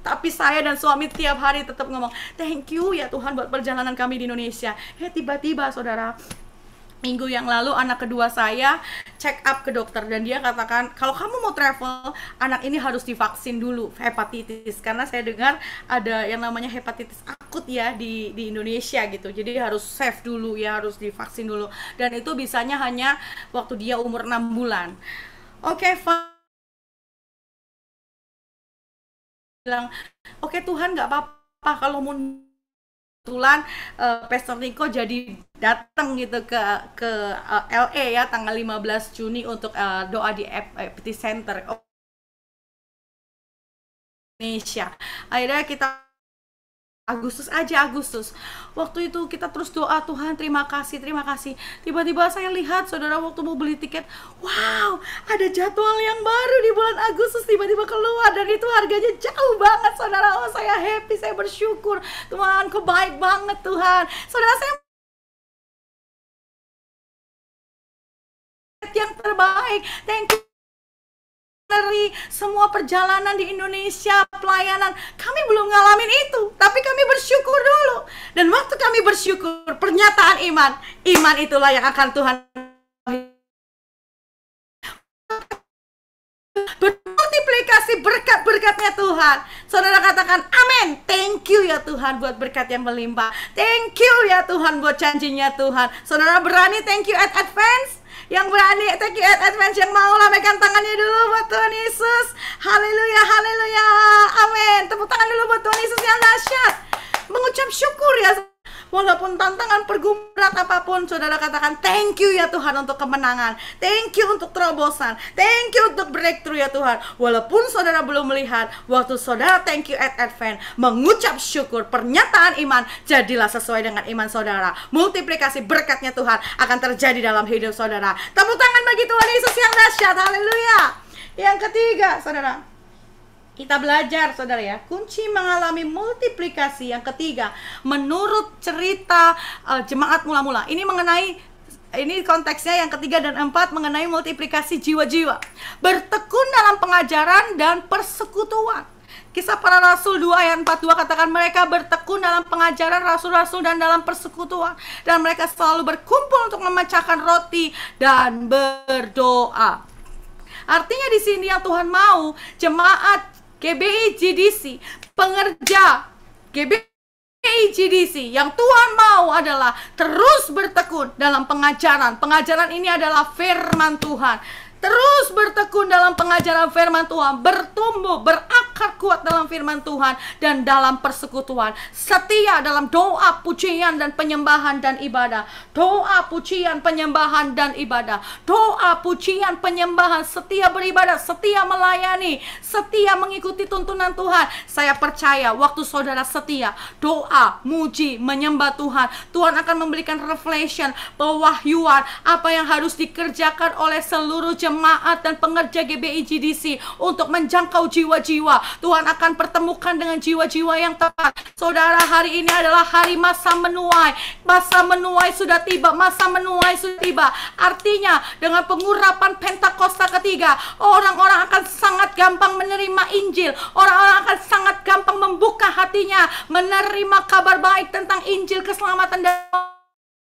Tapi saya dan suami tiap hari tetap ngomong, thank you ya Tuhan buat perjalanan kami di Indonesia. Tiba-tiba saudara, minggu yang lalu anak kedua saya check up ke dokter, dan dia katakan, kalau kamu mau travel, anak ini harus divaksin dulu hepatitis, karena saya dengar ada yang namanya hepatitis akut ya di Indonesia gitu. Jadi harus safe dulu ya, harus divaksin dulu, dan itu bisanya hanya waktu dia umur 6 bulan. Oke, bilang, oke Tuhan nggak apa-apa kalau mau kebetulan Pastor Niko jadi datang gitu ke LA ya tanggal 15 Juni untuk doa di Epicenter Indonesia. Akhirnya kita Agustus. Waktu itu kita terus doa, Tuhan terima kasih. Tiba-tiba saya lihat saudara, waktu mau beli tiket, wow, ada jadwal yang baru di bulan Agustus tiba-tiba keluar, dan itu harganya jauh banget saudara. Oh, saya happy, saya bersyukur. Tuhan, kau baik banget Tuhan. Saudara, saya yang terbaik. Thank you dari semua perjalanan di Indonesia, pelayanan. Kami belum ngalamin itu, tapi kami bersyukur dulu. Dan waktu kami bersyukur, pernyataan iman itulah yang akan Tuhan bermultiplikasi berkat-berkatnya Tuhan. Saudara katakan amin. Thank you ya Tuhan buat berkat yang melimpah. Thank you ya Tuhan buat janjinya Tuhan. Saudara berani thank you at advance? Yang berani thank you at advance, yang mau lambaikan tangannya dulu buat Tuhan Yesus. Haleluya, haleluya, amin. Tepuk tangan dulu buat Tuhan Yesus yang dahsyat. Mengucap syukur ya. Walaupun tantangan pergumulan berat apapun, saudara katakan thank you ya Tuhan untuk kemenangan. Thank you untuk terobosan. Thank you untuk breakthrough ya Tuhan. Walaupun saudara belum melihat, waktu saudara thank you at advance, mengucap syukur, pernyataan iman, jadilah sesuai dengan iman saudara. Multiplikasi berkatnya Tuhan akan terjadi dalam hidup saudara. Tepuk tangan bagi Tuhan Yesus yang dahsyat. Haleluya. Yang ketiga, saudara, kita belajar saudara ya, kunci mengalami multiplikasi yang ketiga menurut cerita jemaat mula-mula. Ini konteksnya yang ketiga dan empat mengenai multiplikasi jiwa-jiwa. Bertekun dalam pengajaran dan persekutuan. Kisah Para Rasul 2 ayat 42 katakan mereka bertekun dalam pengajaran rasul-rasul dan dalam persekutuan. Dan mereka selalu berkumpul untuk memecahkan roti dan berdoa. Artinya di sini yang Tuhan mau, jemaat GBI GDC, pengerja GBI GDC yang Tuhan mau adalah terus bertekun dalam pengajaran. Pengajaran ini adalah firman Tuhan. Terus bertekun dalam pengajaran firman Tuhan, bertumbuh, berakar kuat dalam firman Tuhan dan dalam persekutuan. Setia dalam doa, pujian dan penyembahan dan ibadah. Doa, pujian, penyembahan dan ibadah. Doa, pujian, penyembahan, setia beribadah, setia melayani, setia mengikuti tuntunan Tuhan. Saya percaya waktu saudara setia, doa, muji, menyembah Tuhan, Tuhan akan memberikan revelation, pewahyuan, apa yang harus dikerjakan oleh seluruh jemaat dan pengerja GBI GDC untuk menjangkau jiwa-jiwa. Tuhan akan pertemukan dengan jiwa-jiwa yang tepat. Saudara, hari ini adalah hari masa menuai. Masa menuai sudah tiba. Masa menuai sudah tiba. Artinya dengan pengurapan Pentakosta ketiga, orang-orang akan sangat gampang menerima Injil. Orang-orang akan sangat gampang membuka hatinya, menerima kabar baik tentang Injil keselamatan dan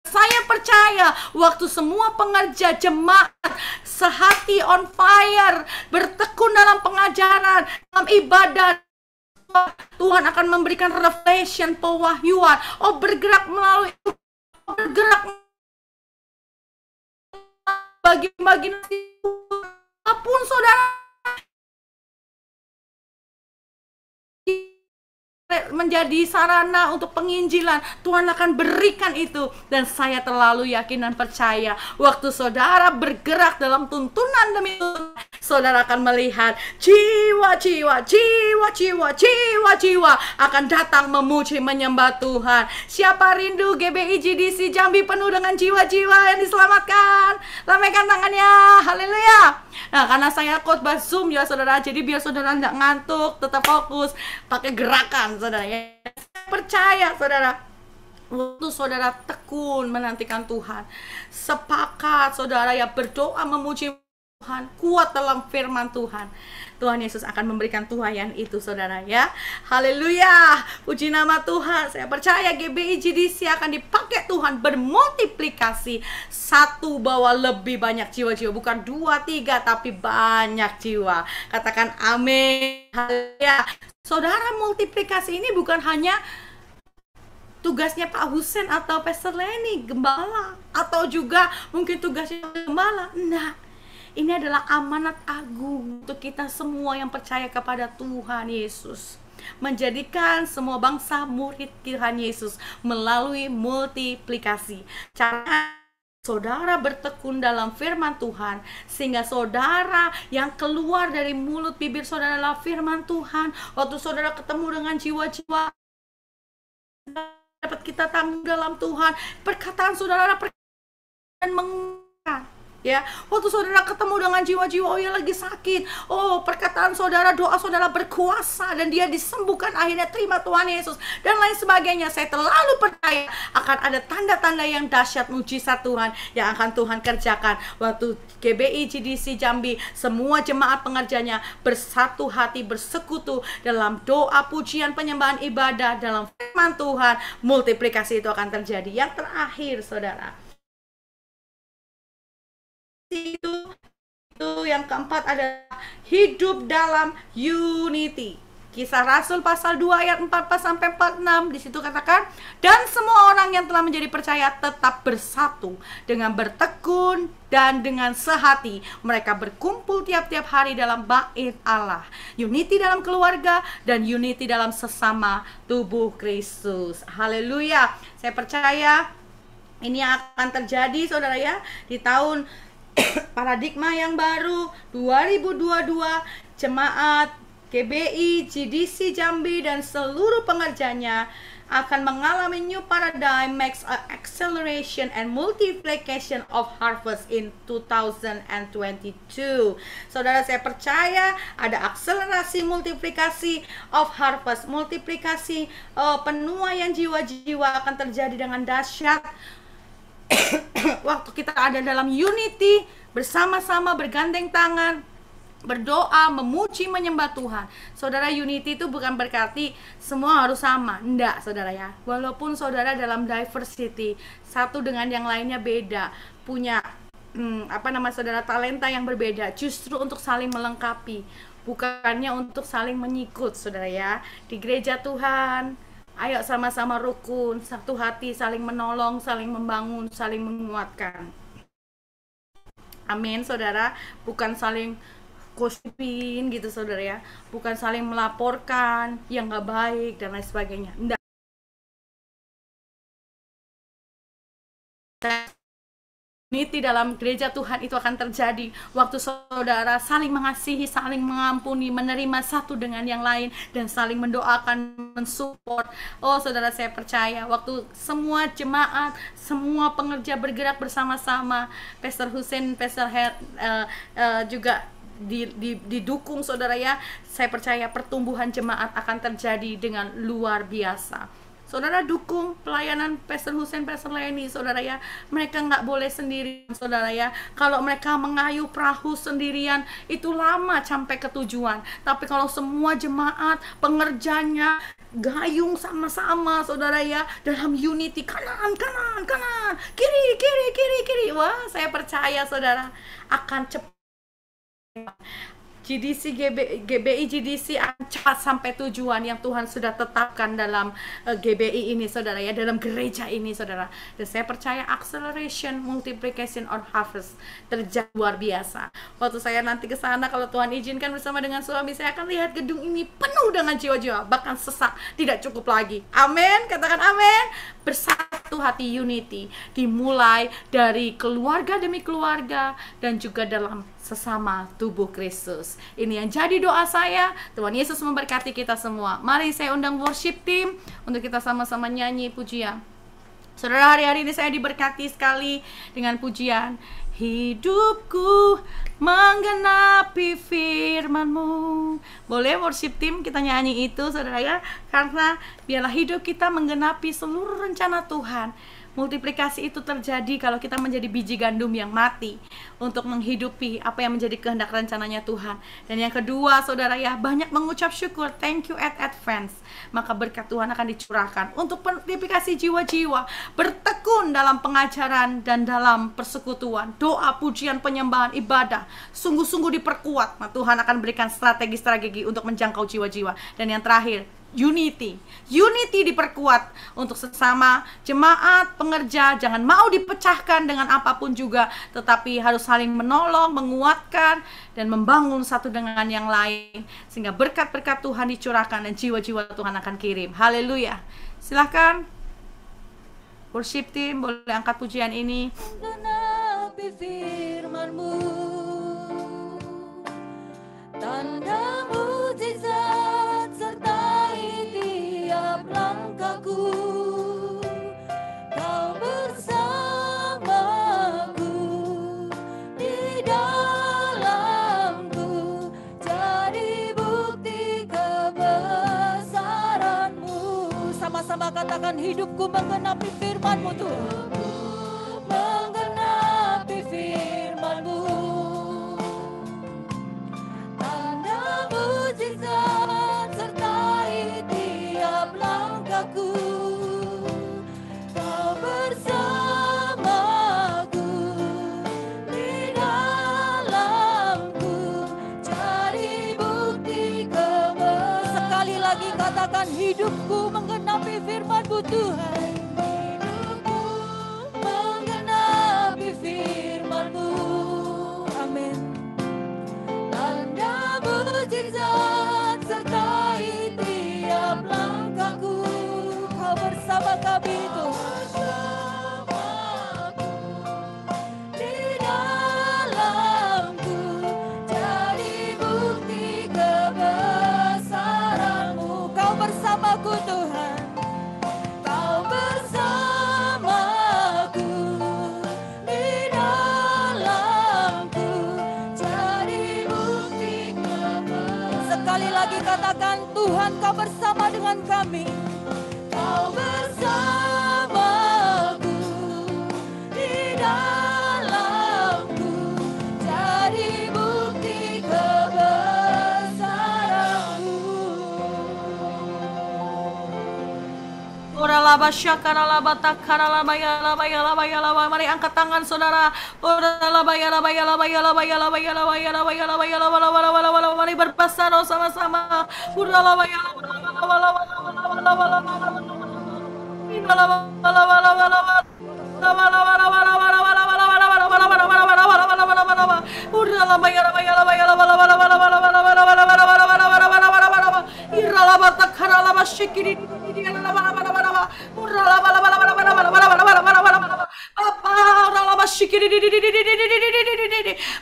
saya percaya waktu semua pengerja jemaat sehati on fire, bertekun dalam pengajaran, dalam ibadah, Tuhan akan memberikan revelation, pewahyuan. Bergerak melalui, bergerak bagi-bagi apapun saudara menjadi sarana untuk penginjilan, Tuhan akan berikan itu. Dan saya terlalu yakin dan percaya waktu saudara bergerak dalam tuntunan demi tuntunan, saudara akan melihat jiwa-jiwa akan datang memuji menyembah Tuhan. Siapa rindu GBI GDC Jambi penuh dengan jiwa-jiwa yang diselamatkan? Lambaikan tangannya. Haleluya. Nah, karena saya khotbah Zoom ya saudara, jadi biar saudara tidak ngantuk, tetap fokus, pakai gerakan saudara ya. Percaya saudara, waktu saudara tekun menantikan Tuhan, sepakat saudara ya berdoa memuji Tuhan, kuat dalam firman Tuhan, Tuhan Yesus akan memberikan tuaian itu saudara ya. Haleluya, puji nama Tuhan. Saya percaya GBI GDC akan dipakai Tuhan bermultiplikasi, satu bawa lebih banyak jiwa-jiwa, bukan 2, 3 tapi banyak jiwa. Katakan amin. Haleluya. Saudara, multiplikasi ini bukan hanya tugasnya Pak Husen atau Pastor Lenny, gembala, atau juga mungkin tugasnya gembala. Nah, ini adalah amanat agung untuk kita semua yang percaya kepada Tuhan Yesus, menjadikan semua bangsa murid Tuhan Yesus melalui multiplikasi. Cara saudara bertekun dalam firman Tuhan, sehingga saudara yang keluar dari mulut bibir saudara adalah firman Tuhan. Waktu saudara ketemu dengan jiwa-jiwa, dapat kita tanggung dalam Tuhan, perkataan saudara dan menguatkan. Ya, waktu saudara ketemu dengan jiwa-jiwa yang lagi sakit, perkataan saudara, doa saudara berkuasa dan dia disembuhkan, akhirnya terima Tuhan Yesus dan lain sebagainya. Saya terlalu percaya akan ada tanda-tanda yang dahsyat, mujizat Tuhan yang akan Tuhan kerjakan. Waktu GBI GDC Jambi, semua jemaat pengerjanya bersatu hati, bersekutu dalam doa, pujian, penyembahan, ibadah, dalam firman Tuhan, multiplikasi itu akan terjadi. Yang terakhir, saudara, itu yang keempat adalah hidup dalam unity. Kisah Rasul pasal 2 ayat 44-46, di situ katakan, dan semua orang yang telah menjadi percaya tetap bersatu dengan bertekun dan dengan sehati. Mereka berkumpul tiap-tiap hari dalam bait Allah. Unity dalam keluarga dan unity dalam sesama tubuh Kristus. Haleluya. Saya percaya ini akan terjadi, saudara ya, di tahun paradigma yang baru 2022. Jemaat GBI, GDC Jambi dan seluruh pengerjanya akan mengalami new paradigm, makes acceleration and multiplication of harvest in 2022. Saudara, saya percaya ada akselerasi multiplikasi of harvest, multiplikasi penuaian jiwa-jiwa akan terjadi dengan dahsyat. Waktu kita ada dalam unity, bersama-sama bergandeng tangan, berdoa, memuji, menyembah Tuhan. Saudara, unity itu bukan berarti semua harus sama. Enggak, saudara ya. Walaupun saudara dalam diversity, satu dengan yang lainnya beda, punya saudara, talenta yang berbeda, justru untuk saling melengkapi, bukannya untuk saling menyikut, saudara ya. Di gereja Tuhan, ayo sama-sama rukun, satu hati, saling menolong, saling membangun, saling menguatkan. Amin, saudara. Bukan saling gosipin gitu, saudara ya. Bukan saling melaporkan yang gak baik dan lain sebagainya. Enggak. Unity dalam gereja Tuhan itu akan terjadi waktu saudara saling mengasihi, saling mengampuni, menerima satu dengan yang lain, dan saling mendoakan, mensupport. Saudara, saya percaya waktu semua jemaat, semua pengerja bergerak bersama-sama, Pastor Hussein, Pastor juga didukung, saudara ya, saya percaya pertumbuhan jemaat akan terjadi dengan luar biasa. Saudara, dukung pelayanan Pastor Hussein, Pastor Leni, saudara ya. Mereka nggak boleh sendiri, saudara ya. Kalau mereka mengayuh perahu sendirian, itu lama sampai ke tujuan. Tapi kalau semua jemaat, pengerjanya gayung sama-sama, saudara ya, dalam unity, kanan, kiri. Wah, saya percaya, saudara, akan cepat. GDC, GBI GDC akan cepat sampai tujuan yang Tuhan sudah tetapkan dalam GBI ini, saudara ya, dalam gereja ini, saudara. Dan saya percaya acceleration, multiplication or harvest terjadi luar biasa. Waktu saya nanti ke sana, kalau Tuhan izinkan, bersama dengan suami, saya akan lihat gedung ini penuh dengan jiwa-jiwa, bahkan sesak, tidak cukup lagi. Amin, katakan amin. Bersatu hati, unity dimulai dari keluarga demi keluarga dan juga dalam sesama tubuh Kristus. Ini yang jadi doa saya. Tuhan Yesus memberkati kita semua. Mari saya undang worship team untuk kita sama-sama nyanyi pujian. Saudara, hari-hari ini saya diberkati sekali dengan pujian. Hidupku menggenapi firman-Mu. Boleh worship team kita nyanyi itu, saudara ya, karena biarlah hidup kita menggenapi seluruh rencana Tuhan. Multiplikasi itu terjadi kalau kita menjadi biji gandum yang mati untuk menghidupi apa yang menjadi kehendak rencananya Tuhan. Dan yang kedua, saudara ya, banyak mengucap syukur, thank you at advance. Maka berkat Tuhan akan dicurahkan untuk multiplikasi jiwa-jiwa, bertekun dalam pengajaran dan dalam persekutuan, doa, pujian, penyembahan, ibadah, sungguh-sungguh diperkuat. Nah, Tuhan akan berikan strategi-strategi untuk menjangkau jiwa-jiwa. Dan yang terakhir, unity diperkuat untuk sesama jemaat pengerja. Jangan mau dipecahkan dengan apapun juga, tetapi harus saling menolong, menguatkan, dan membangun satu dengan yang lain, sehingga berkat-berkat Tuhan dicurahkan dan jiwa-jiwa Tuhan akan kirim. Haleluya. Silahkan worship team, boleh angkat pujian ini. Menggenapi firman-Mu, tanda mukjizat sertai tiap langkahku. Kau bersamaku bersama-sama katakan hidupku menggenapi firman-Mu Tuhan. Menggenapi firman-Mu. Tanda mujizat sertai tiap langkahku. Kau bersamaku di dalamku. Cari bukti kebenaran. Sekali lagi katakan hidupku menggenapi firman-Mu Tuhan. Hidupku menggenapi firman-Mu. Amin. Tanda mujizat sertai tiap langkahku. Kau bersama kami Tuhan. Di dalamku jadi bukti kebesaran-Mu. Kau bersamaku Tuhan. Kau bersamaku di dalamku jadi bukti kebesaran. Sekali lagi katakan Tuhan, Kau bersama dengan kami. Kau bersamaku di dalamku jadi bukti kebesaran-Mu. Oralaba syakaralaba takaralaba yalaba yalaba yalaba. Mari angkat tangan saudara. Oralaba yalaba yalaba yalaba yalaba yalaba yalaba yalaba yalaba yalaba yalaba. Mari berpasrah sama-sama. Oralaba yalaba yalaba yalaba yalaba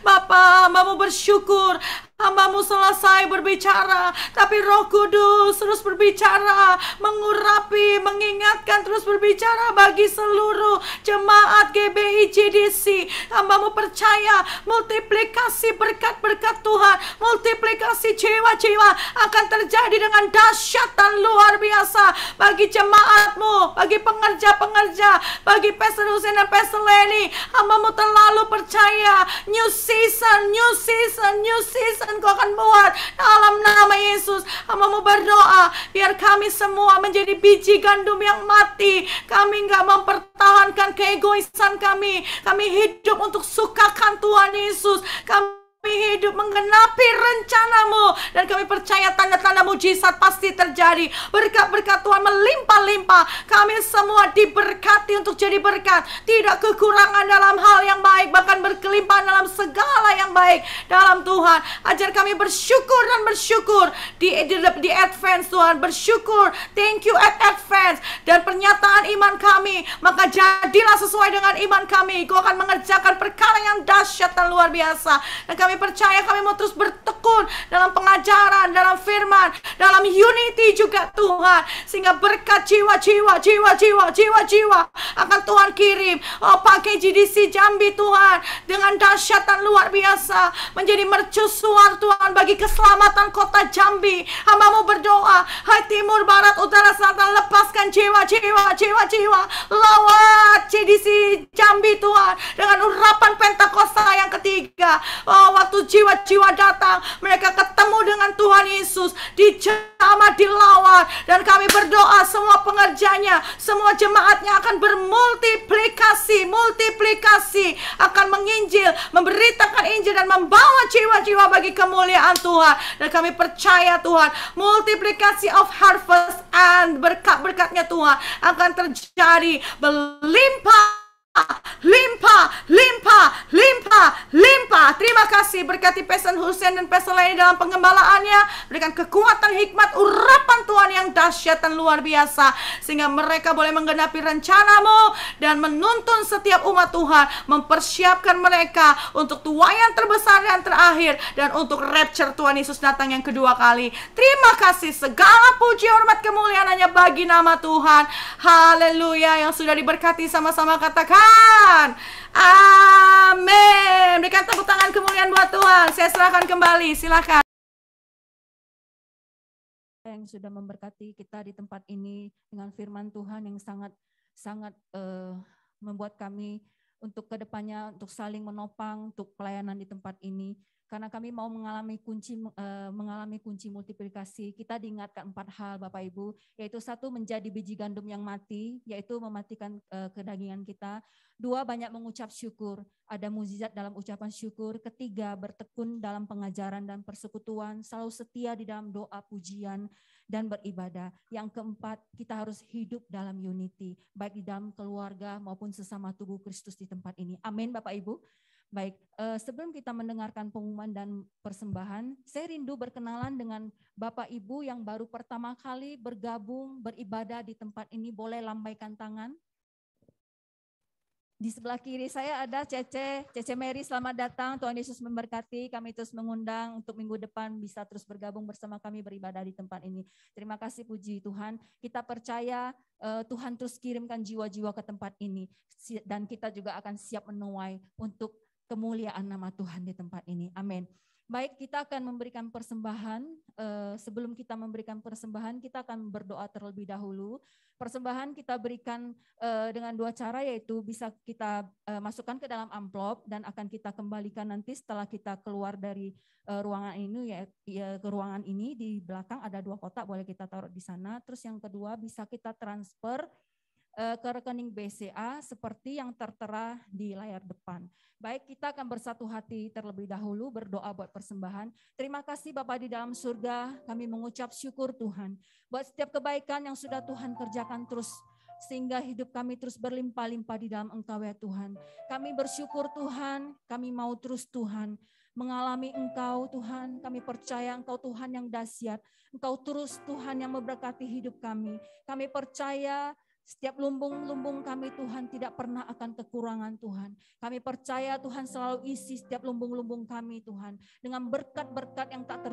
Bapa, hambamu bersyukur. Hambamu selesai berbicara, tapi Roh Kudus terus berbicara, mengurapi, mengingatkan, terus berbicara bagi seluruh jemaat GBI GDC. Hambamu percaya multiplikasi berkat-berkat Tuhan, multiplikasi jiwa-jiwa akan terjadi dengan dahsyat dan luar biasa bagi jemaatmu, bagi pengerja-pengerja, bagi Pastor Hussein dan Pastor Lenny. Hambamu terlalu percaya new season, new season, new season Kau akan buat dalam nama Yesus. Hambamu berdoa biar kami semua menjadi biji gandum yang mati. Kami enggak mempertahankan keegoisan kami. Kami hidup untuk sukakan Tuhan Yesus. Kami hidup menggenapi rencana-Mu, dan kami percaya tanda-tanda mujizat pasti terjadi. Berkat-berkat Tuhan melimpah-limpah. Kami semua diberkati untuk jadi berkat, tidak kekurangan dalam hal yang baik, bahkan berkelimpahan dalam segala yang baik dalam Tuhan. Ajar kami bersyukur dan bersyukur di advance Tuhan, bersyukur, thank you at advance, dan pernyataan iman kami, maka jadilah sesuai dengan iman kami. Kau akan mengerjakan perkara yang dahsyat dan luar biasa, dan kami percaya kami mau terus bertekun dalam pengajaran, dalam firman, dalam unity juga Tuhan, sehingga berkat jiwa-jiwa akan Tuhan kirim. Oh, pakai GDC Jambi Tuhan dengan dahsyat dan luar biasa, menjadi mercusuar Tuhan bagi keselamatan kota Jambi. Hambamu berdoa, hai timur, barat, utara, selatan, lepaskan jiwa-jiwa lewat GDC Jambi Tuhan, dengan urapan Pentakosta yang ketiga. Oh, waktu jiwa-jiwa datang, mereka ketemu dengan Tuhan Yesus, dijamah, dilawat, dan kami berdoa semua pengerjanya, semua jemaatnya akan bermultiplikasi, akan menginjil, memberitakan Injil, dan membawa jiwa-jiwa bagi kemuliaan Tuhan. Dan kami percaya Tuhan, multiplikasi of harvest and berkat-berkatnya Tuhan akan terjadi berlimpah. Limpah. Terima kasih, berkati Pastor Hussein dan Pastor Lenny dalam pengembalaannya. Berikan kekuatan, hikmat, urapan Tuhan yang dahsyat dan luar biasa, sehingga mereka boleh menggenapi rencana-Mu dan menuntun setiap umat Tuhan, mempersiapkan mereka untuk tuaian terbesar dan terakhir, dan untuk rapture Tuhan Yesus datang yang kedua kali. Terima kasih, segala puji, hormat, kemuliaan hanya bagi nama Tuhan. Haleluya. Yang sudah diberkati sama-sama katakan amin. Berikan tepuk tangan kemuliaan buat Tuhan. Saya serahkan kembali, silakan. yang sudah memberkati kita di tempat ini dengan firman Tuhan yang sangat membuat kami untuk kedepannya untuk saling menopang untuk pelayanan di tempat ini. Karena kami mau mengalami kunci multiplikasi. Kita diingatkan 4 hal Bapak Ibu, yaitu 1, menjadi biji gandum yang mati, yaitu mematikan kedagingan kita. 2, banyak mengucap syukur, ada mukjizat dalam ucapan syukur. 3, bertekun dalam pengajaran dan persekutuan, selalu setia di dalam doa, pujian, dan beribadah. Yang 4, kita harus hidup dalam unity, baik di dalam keluarga maupun sesama tubuh Kristus di tempat ini. Amin Bapak Ibu. Baik, sebelum kita mendengarkan pengumuman dan persembahan, saya rindu berkenalan dengan Bapak Ibu yang baru pertama kali bergabung beribadah di tempat ini. Boleh lambaikan tangan. Di sebelah kiri saya ada Cece Mary, selamat datang. Tuhan Yesus memberkati. Kami terus mengundang untuk minggu depan bisa terus bergabung bersama kami beribadah di tempat ini. Terima kasih, puji Tuhan. Kita percaya Tuhan terus kirimkan jiwa-jiwa ke tempat ini. Dan kita juga akan siap menuai untuk kemuliaan nama Tuhan di tempat ini. Amin. Baik, kita akan memberikan persembahan. Sebelum kita memberikan persembahan, kita akan berdoa terlebih dahulu. Persembahan kita berikan dengan 2 cara, yaitu bisa kita masukkan ke dalam amplop dan akan kita kembalikan nanti setelah kita keluar dari ruangan ini. Ke ruangan ini di belakang ada 2 kotak, boleh kita taruh di sana. Terus yang kedua bisa kita transfer ke rekening BCA seperti yang tertera di layar depan. Baik, kita akan bersatu hati terlebih dahulu berdoa buat persembahan. Terima kasih Bapa di dalam surga, kami mengucap syukur Tuhan buat setiap kebaikan yang sudah Tuhan kerjakan terus sehingga hidup kami terus berlimpah-limpah di dalam Engkau ya Tuhan. Kami bersyukur Tuhan, kami mau terus Tuhan mengalami Engkau Tuhan. Kami percaya Engkau Tuhan yang dahsyat, Engkau terus Tuhan yang memberkati hidup kami. Kami percaya setiap lumbung-lumbung kami Tuhan tidak pernah akan kekurangan Tuhan. Kami percaya Tuhan selalu isi setiap lumbung-lumbung kami Tuhan dengan berkat-berkat yang tak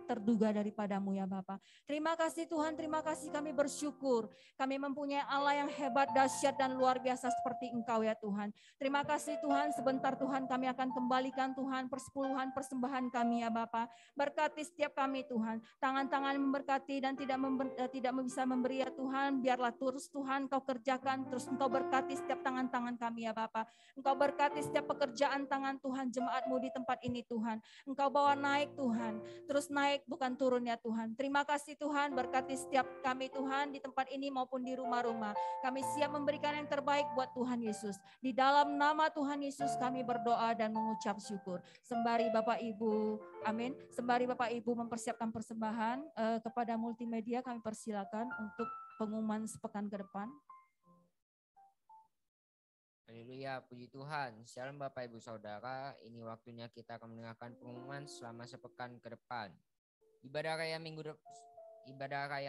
terduga daripadamu ya Bapa. Terima kasih Tuhan, terima kasih, kami bersyukur. Kami mempunyai Allah yang hebat, dahsyat dan luar biasa seperti Engkau ya Tuhan. Terima kasih Tuhan, sebentar Tuhan kami akan kembalikan Tuhan persepuluhan persembahan kami ya Bapa. Berkati setiap kami Tuhan, tangan-tangan memberkati dan tidak bisa memberi ya Tuhan, biarlah terus Tuhan Engkau kerjakan, terus Engkau berkati setiap tangan-tangan kami ya Bapa. Engkau berkati setiap pekerjaan tangan Tuhan, jemaat-Mu di tempat ini Tuhan. Engkau bawa naik Tuhan, terus naik bukan turun ya Tuhan. Terima kasih Tuhan, berkati setiap kami Tuhan di tempat ini maupun di rumah-rumah. Kami siap memberikan yang terbaik buat Tuhan Yesus. Di dalam nama Tuhan Yesus kami berdoa dan mengucap syukur. Sembari Bapak Ibu, amin. Sembari Bapak Ibu mempersiapkan persembahan kepada multimedia, kami persilakan untuk pengumuman sepekan ke depan. Haleluya, puji Tuhan. Shalom Bapak Ibu Saudara, ini waktunya kita akan mendengarkan pengumuman selama sepekan ke depan. Ibadah raya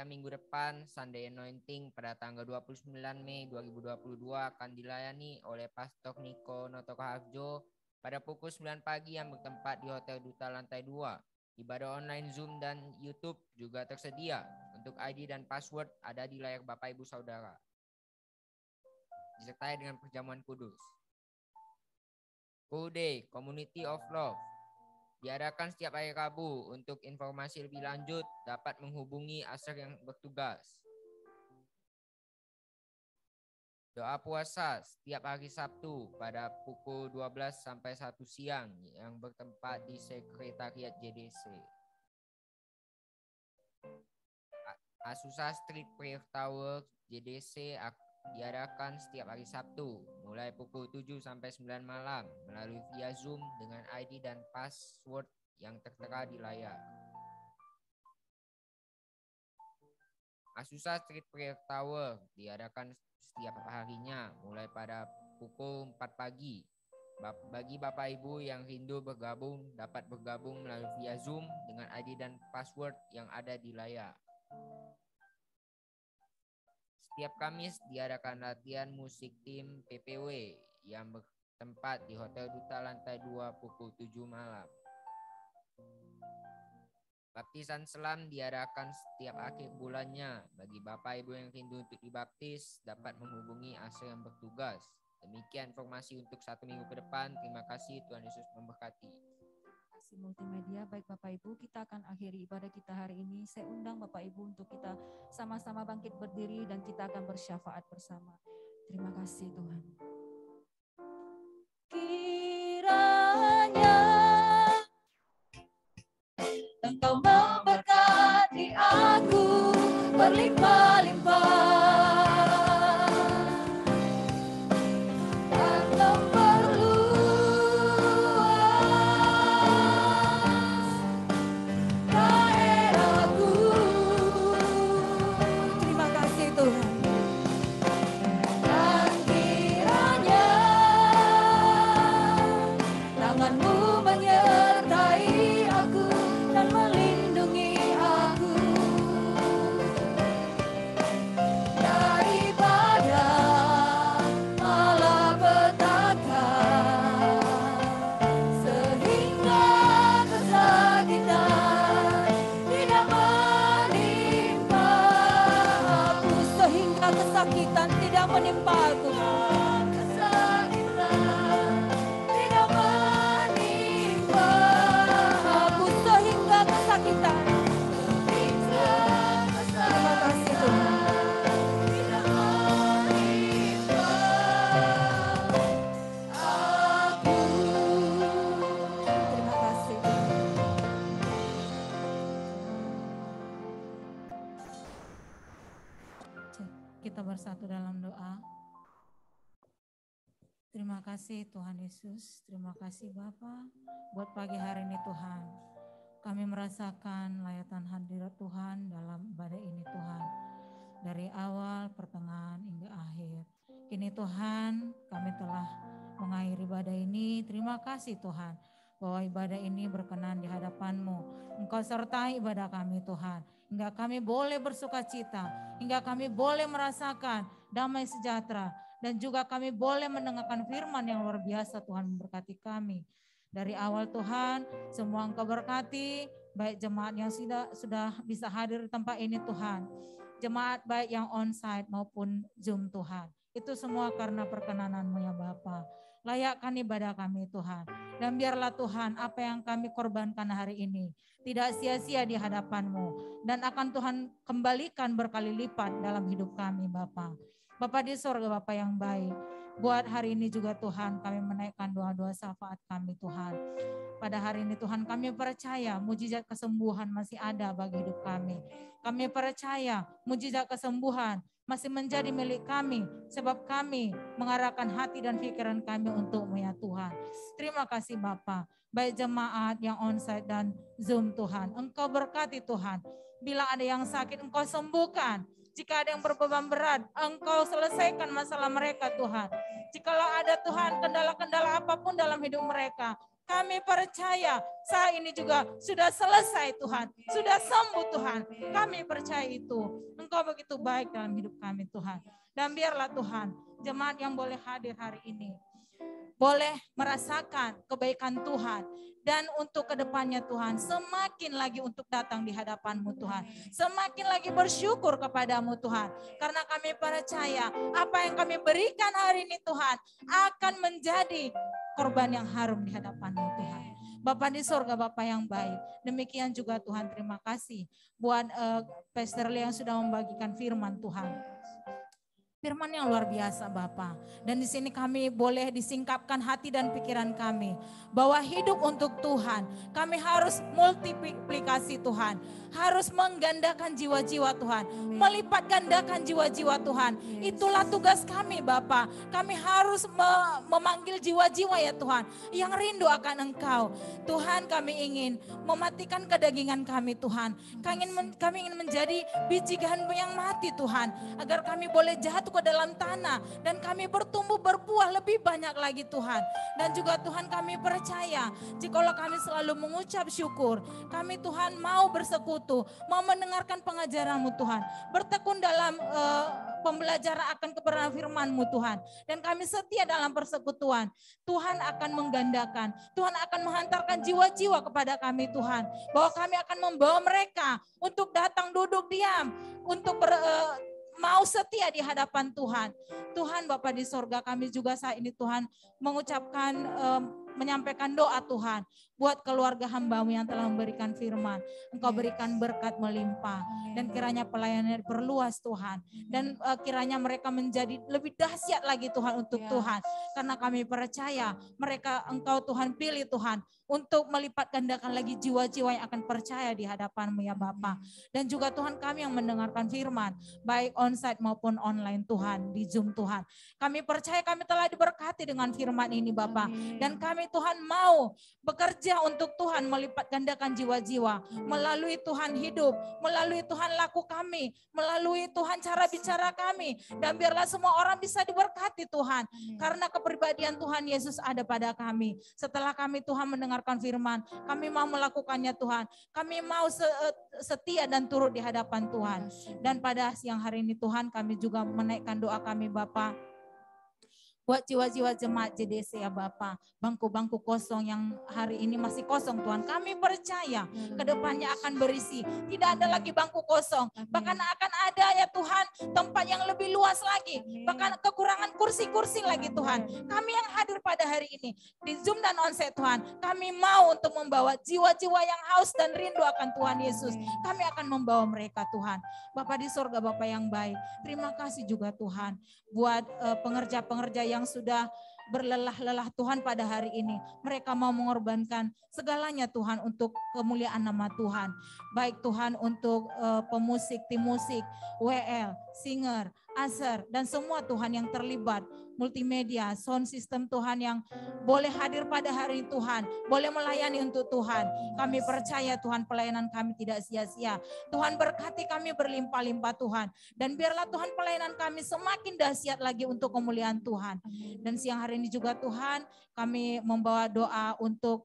minggu depan, Sunday Anointing pada tanggal 29 Mei 2022 akan dilayani oleh Pastor Niko Notokaharjo pada pukul 9 pagi yang bertempat di Hotel Duta Lantai 2. Ibadah online Zoom dan YouTube juga tersedia. Untuk ID dan password ada di layar Bapak Ibu Saudara. Disertai dengan perjamuan kudus. Full Day Community of Love diadakan setiap hari Rabu. Untuk informasi lebih lanjut dapat menghubungi Asher yang bertugas. Doa puasa setiap hari Sabtu pada pukul 12 sampai 1 siang yang bertempat di Sekretariat JDC. Azusa Street Prayer Tower JDC diadakan setiap hari Sabtu mulai pukul 7 sampai 9 malam melalui via Zoom dengan ID dan password yang tertera di layar. Azusa Street Prayer Tower diadakan setiap harinya mulai pada pukul 4 pagi. Bagi Bapak Ibu yang rindu bergabung dapat bergabung melalui via Zoom dengan ID dan password yang ada di layar. Setiap Kamis diadakan latihan musik tim PPW yang bertempat di Hotel Duta Lantai 2 pukul 7 malam. Baptisan selam diadakan setiap akhir bulannya. Bagi Bapak Ibu yang rindu untuk dibaptis dapat menghubungi Asher yang bertugas. Demikian informasi untuk 1 minggu ke depan. Terima kasih, Tuhan Yesus memberkati. kasih multimedia. Baik Bapak Ibu, kita akan akhiri ibadah kita hari ini. Saya undang Bapak Ibu untuk kita sama-sama bangkit berdiri dan kita akan bersyafaat bersama. Terima kasih Tuhan. Kiranya Engkau memberkati aku berlimpah-limpah. Kesakitan tidak menimpa aku. Kesakitan tidak menimpa aku sehingga kesakitan. Terima kasih Tuhan. Tidak menimpa aku. Terima kasih. Kita bersatu dalam doa. Terima kasih Tuhan Yesus, terima kasih Bapa buat pagi hari ini Tuhan. Kami merasakan layatan hadirat Tuhan dalam ibadah ini Tuhan. Dari awal, pertengahan, hingga akhir. Kini Tuhan, kami telah mengakhiri ibadah ini. Terima kasih Tuhan bahwa ibadah ini berkenan di hadapan-Mu. Engkau sertai ibadah kami Tuhan. Hingga kami boleh bersuka cita, hingga kami boleh merasakan damai sejahtera, dan juga kami boleh mendengarkan firman yang luar biasa. Tuhan memberkati kami. Dari awal Tuhan, semua Engkau berkati, baik jemaat yang sudah bisa hadir di tempat ini Tuhan. Jemaat baik yang onsite maupun Zoom Tuhan. Itu semua karena perkenanan-Mu ya Bapa. Layakkan ibadah kami Tuhan. Dan biarlah Tuhan apa yang kami korbankan hari ini tidak sia-sia di hadapan-Mu. Dan akan Tuhan kembalikan berkali lipat dalam hidup kami Bapa. Bapa di sorga, Bapa yang baik. Buat hari ini juga Tuhan kami menaikkan doa-doa syafaat kami Tuhan. Pada hari ini Tuhan kami percaya mujizat kesembuhan masih ada bagi hidup kami. Kami percaya mujizat kesembuhan masih menjadi milik kami, sebab kami mengarahkan hati dan pikiran kami untuk-Mu ya Tuhan. Terima kasih Bapa, baik jemaat yang onsite dan Zoom Tuhan. Engkau berkati Tuhan, bila ada yang sakit Engkau sembuhkan. Jika ada yang berbeban berat, Engkau selesaikan masalah mereka Tuhan. Jikalau ada Tuhan kendala-kendala apapun dalam hidup mereka, kami percaya saat ini juga sudah selesai Tuhan, sudah sembuh Tuhan. Kami percaya itu. Engkau begitu baik dalam hidup kami Tuhan. Dan biarlah Tuhan, jemaat yang boleh hadir hari ini, boleh merasakan kebaikan Tuhan. Dan untuk kedepannya Tuhan, semakin lagi untuk datang di hadapan-Mu Tuhan. Semakin lagi bersyukur kepada-Mu Tuhan. Karena kami percaya apa yang kami berikan hari ini Tuhan akan menjadi korban yang harum di hadapan-Mu Tuhan. Bapa di sorga, Bapa yang baik. Demikian juga Tuhan, terima kasih buat Pastor Lee yang sudah membagikan firman Tuhan. Firman yang luar biasa Bapa. Dan di sini kami boleh disingkapkan hati dan pikiran kami bahwa hidup untuk Tuhan, kami harus multiplikasi Tuhan, harus menggandakan jiwa-jiwa Tuhan, melipat gandakan jiwa-jiwa Tuhan. Itulah tugas kami Bapa. Kami harus memanggil jiwa-jiwa ya Tuhan yang rindu akan Engkau. Tuhan, kami ingin mematikan kedagingan kami Tuhan. Kami ingin menjadi biji gandum yang mati Tuhan, agar kami boleh jatuh ke dalam tanah dan kami bertumbuh berbuah lebih banyak lagi Tuhan. Dan juga Tuhan, kami percaya jikalau kami selalu mengucap syukur, kami Tuhan mau bersekutu, mau mendengarkan pengajaran-Mu Tuhan, bertekun dalam pembelajaran akan kebenaran firman-Mu Tuhan, dan kami setia dalam persekutuan. Tuhan akan menggandakan, Tuhan akan menghantarkan jiwa-jiwa kepada kami Tuhan, bahwa kami akan membawa mereka untuk datang duduk diam, untuk mau setia di hadapan Tuhan. Tuhan Bapa di sorga, kami juga saat ini Tuhan mengucapkan, menyampaikan doa Tuhan buat keluarga hamba-Mu yang telah memberikan firman. Engkau berikan berkat melimpah. Dan kiranya pelayanannya diperluas Tuhan. Dan kiranya mereka menjadi lebih dahsyat lagi Tuhan untuk Tuhan. Karena kami percaya mereka Engkau Tuhan pilih Tuhan untuk melipat gandakan lagi jiwa-jiwa yang akan percaya di hadapan-Mu ya Bapa. Dan juga Tuhan kami yang mendengarkan firman, baik onsite maupun online Tuhan, di Zoom Tuhan. Kami percaya kami telah diberkati dengan firman ini Bapa. Dan kami Tuhan mau bekerja untuk Tuhan melipat gandakan jiwa-jiwa. Melalui Tuhan hidup, melalui Tuhan laku kami, melalui Tuhan cara bicara kami. Dan biarlah semua orang bisa diberkati Tuhan. Karena kepribadian Tuhan Yesus ada pada kami. Setelah kami Tuhan mendengar firman, kami mau melakukannya Tuhan. Kami mau setia dan turut di hadapan Tuhan. Dan pada siang hari ini Tuhan, kami juga menaikkan doa kami Bapa. Buat jiwa-jiwa jemaat JDC ya Bapa, bangku-bangku kosong yang hari ini masih kosong Tuhan, kami percaya kedepannya akan berisi, tidak ada lagi bangku kosong, bahkan akan ada ya Tuhan tempat yang lebih luas lagi, bahkan kekurangan kursi-kursi lagi Tuhan. Kami yang hadir pada hari ini di Zoom dan onsite Tuhan, kami mau untuk membawa jiwa-jiwa yang haus dan rindu akan Tuhan Yesus. Kami akan membawa mereka Tuhan. Bapa di sorga, Bapa yang baik, terima kasih juga Tuhan buat pengerja-pengerja yang sudah berlelah-lelah Tuhan pada hari ini. Mereka mau mengorbankan segalanya Tuhan untuk kemuliaan nama Tuhan. Baik Tuhan untuk pemusik, tim musik, WL, singer, Aser, dan semua Tuhan yang terlibat, multimedia, sound system Tuhan yang boleh hadir pada hari ini Tuhan, boleh melayani untuk Tuhan. Kami percaya Tuhan pelayanan kami tidak sia-sia. Tuhan berkati kami berlimpah-limpah Tuhan. Dan biarlah Tuhan pelayanan kami semakin dahsyat lagi untuk kemuliaan Tuhan. Dan siang hari ini juga Tuhan kami membawa doa untuk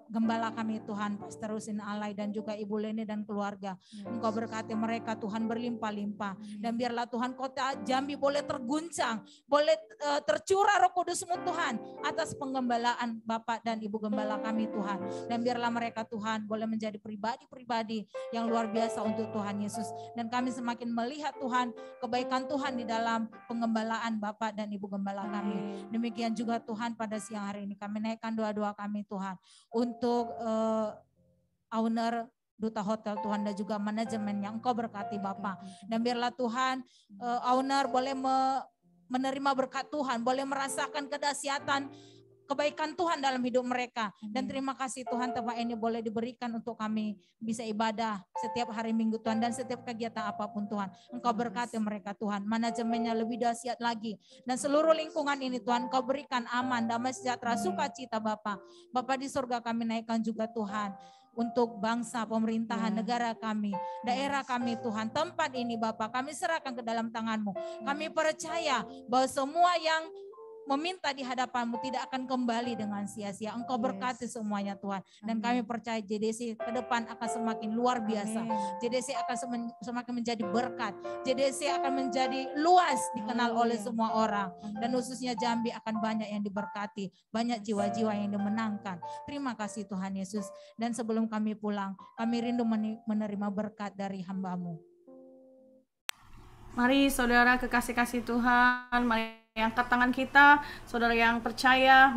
gembala kami Tuhan, Pastor Husin Alay dan juga Ibu Lene dan keluarga. Engkau berkati mereka Tuhan berlimpah-limpah. Dan biarlah Tuhan kota Jambi boleh terguncang, boleh tercurah Roh Kudus-Mu Tuhan atas penggembalaan Bapak dan Ibu Gembala kami Tuhan. Dan biarlah mereka Tuhan boleh menjadi pribadi-pribadi yang luar biasa untuk Tuhan Yesus. Dan kami semakin melihat Tuhan kebaikan Tuhan di dalam penggembalaan Bapak dan Ibu Gembala kami. Demikian juga Tuhan pada siang hari ini kami naikkan doa-doa kami Tuhan untuk owner Duta Hotel Tuhan dan juga manajemen yang Engkau berkati Bapak. Dan biarlah Tuhan owner boleh menerima berkat Tuhan, boleh merasakan kedahsyatan kebaikan Tuhan dalam hidup mereka. Dan terima kasih Tuhan tempat ini boleh diberikan untuk kami bisa ibadah setiap hari Minggu Tuhan dan setiap kegiatan apapun Tuhan. Engkau berkati mereka Tuhan, manajemennya lebih dahsyat lagi. Dan seluruh lingkungan ini Tuhan Engkau berikan aman, damai sejahtera, sukacita Bapa. Bapa di surga kami naikkan juga Tuhan untuk bangsa, pemerintahan, negara kami, daerah kami Tuhan. Tempat ini Bapa kami serahkan ke dalam tangan-Mu. Kami percaya bahwa semua yang meminta di hadapan-Mu tidak akan kembali dengan sia-sia. Engkau berkati semuanya Tuhan. Dan kami percaya JDC ke depan akan semakin luar biasa. JDC akan semakin menjadi berkat. JDC akan menjadi luas dikenal oleh semua orang. Dan khususnya Jambi akan banyak yang diberkati. Banyak jiwa-jiwa yang dimenangkan. Terima kasih Tuhan Yesus. Dan sebelum kami pulang, kami rindu menerima berkat dari hamba-Mu. Mari saudara kekasih-kasih Tuhan, mari angkat tangan kita, saudara yang percaya,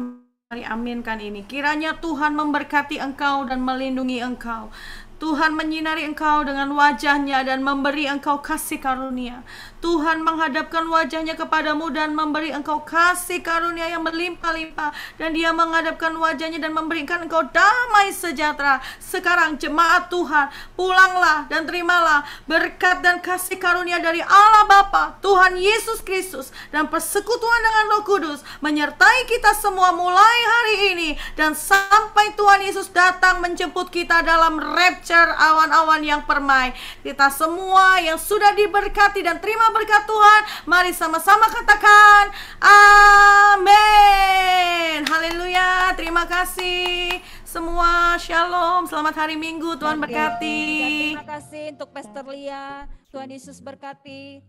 mari aminkan ini. Kiranya Tuhan memberkati engkau dan melindungi engkau. Tuhan menyinari engkau dengan wajahnya dan memberi engkau kasih karunia. Tuhan menghadapkan wajahnya kepadamu dan memberi engkau kasih karunia yang berlimpah-limpah. Dan Dia menghadapkan wajahnya dan memberikan engkau damai sejahtera. Sekarang jemaat Tuhan, pulanglah dan terimalah berkat dan kasih karunia dari Allah Bapa, Tuhan Yesus Kristus, dan persekutuan dengan Roh Kudus menyertai kita semua mulai hari ini dan sampai Tuhan Yesus datang menjemput kita dalam rapture awan-awan yang permai. Kita semua yang sudah diberkati dan terima berkat Tuhan, mari sama-sama katakan amin. Haleluya. Terima kasih semua. Shalom. Selamat hari Minggu. Tuhan berkati. Terima kasih untuk Pastor Lia. Tuhan Yesus berkati.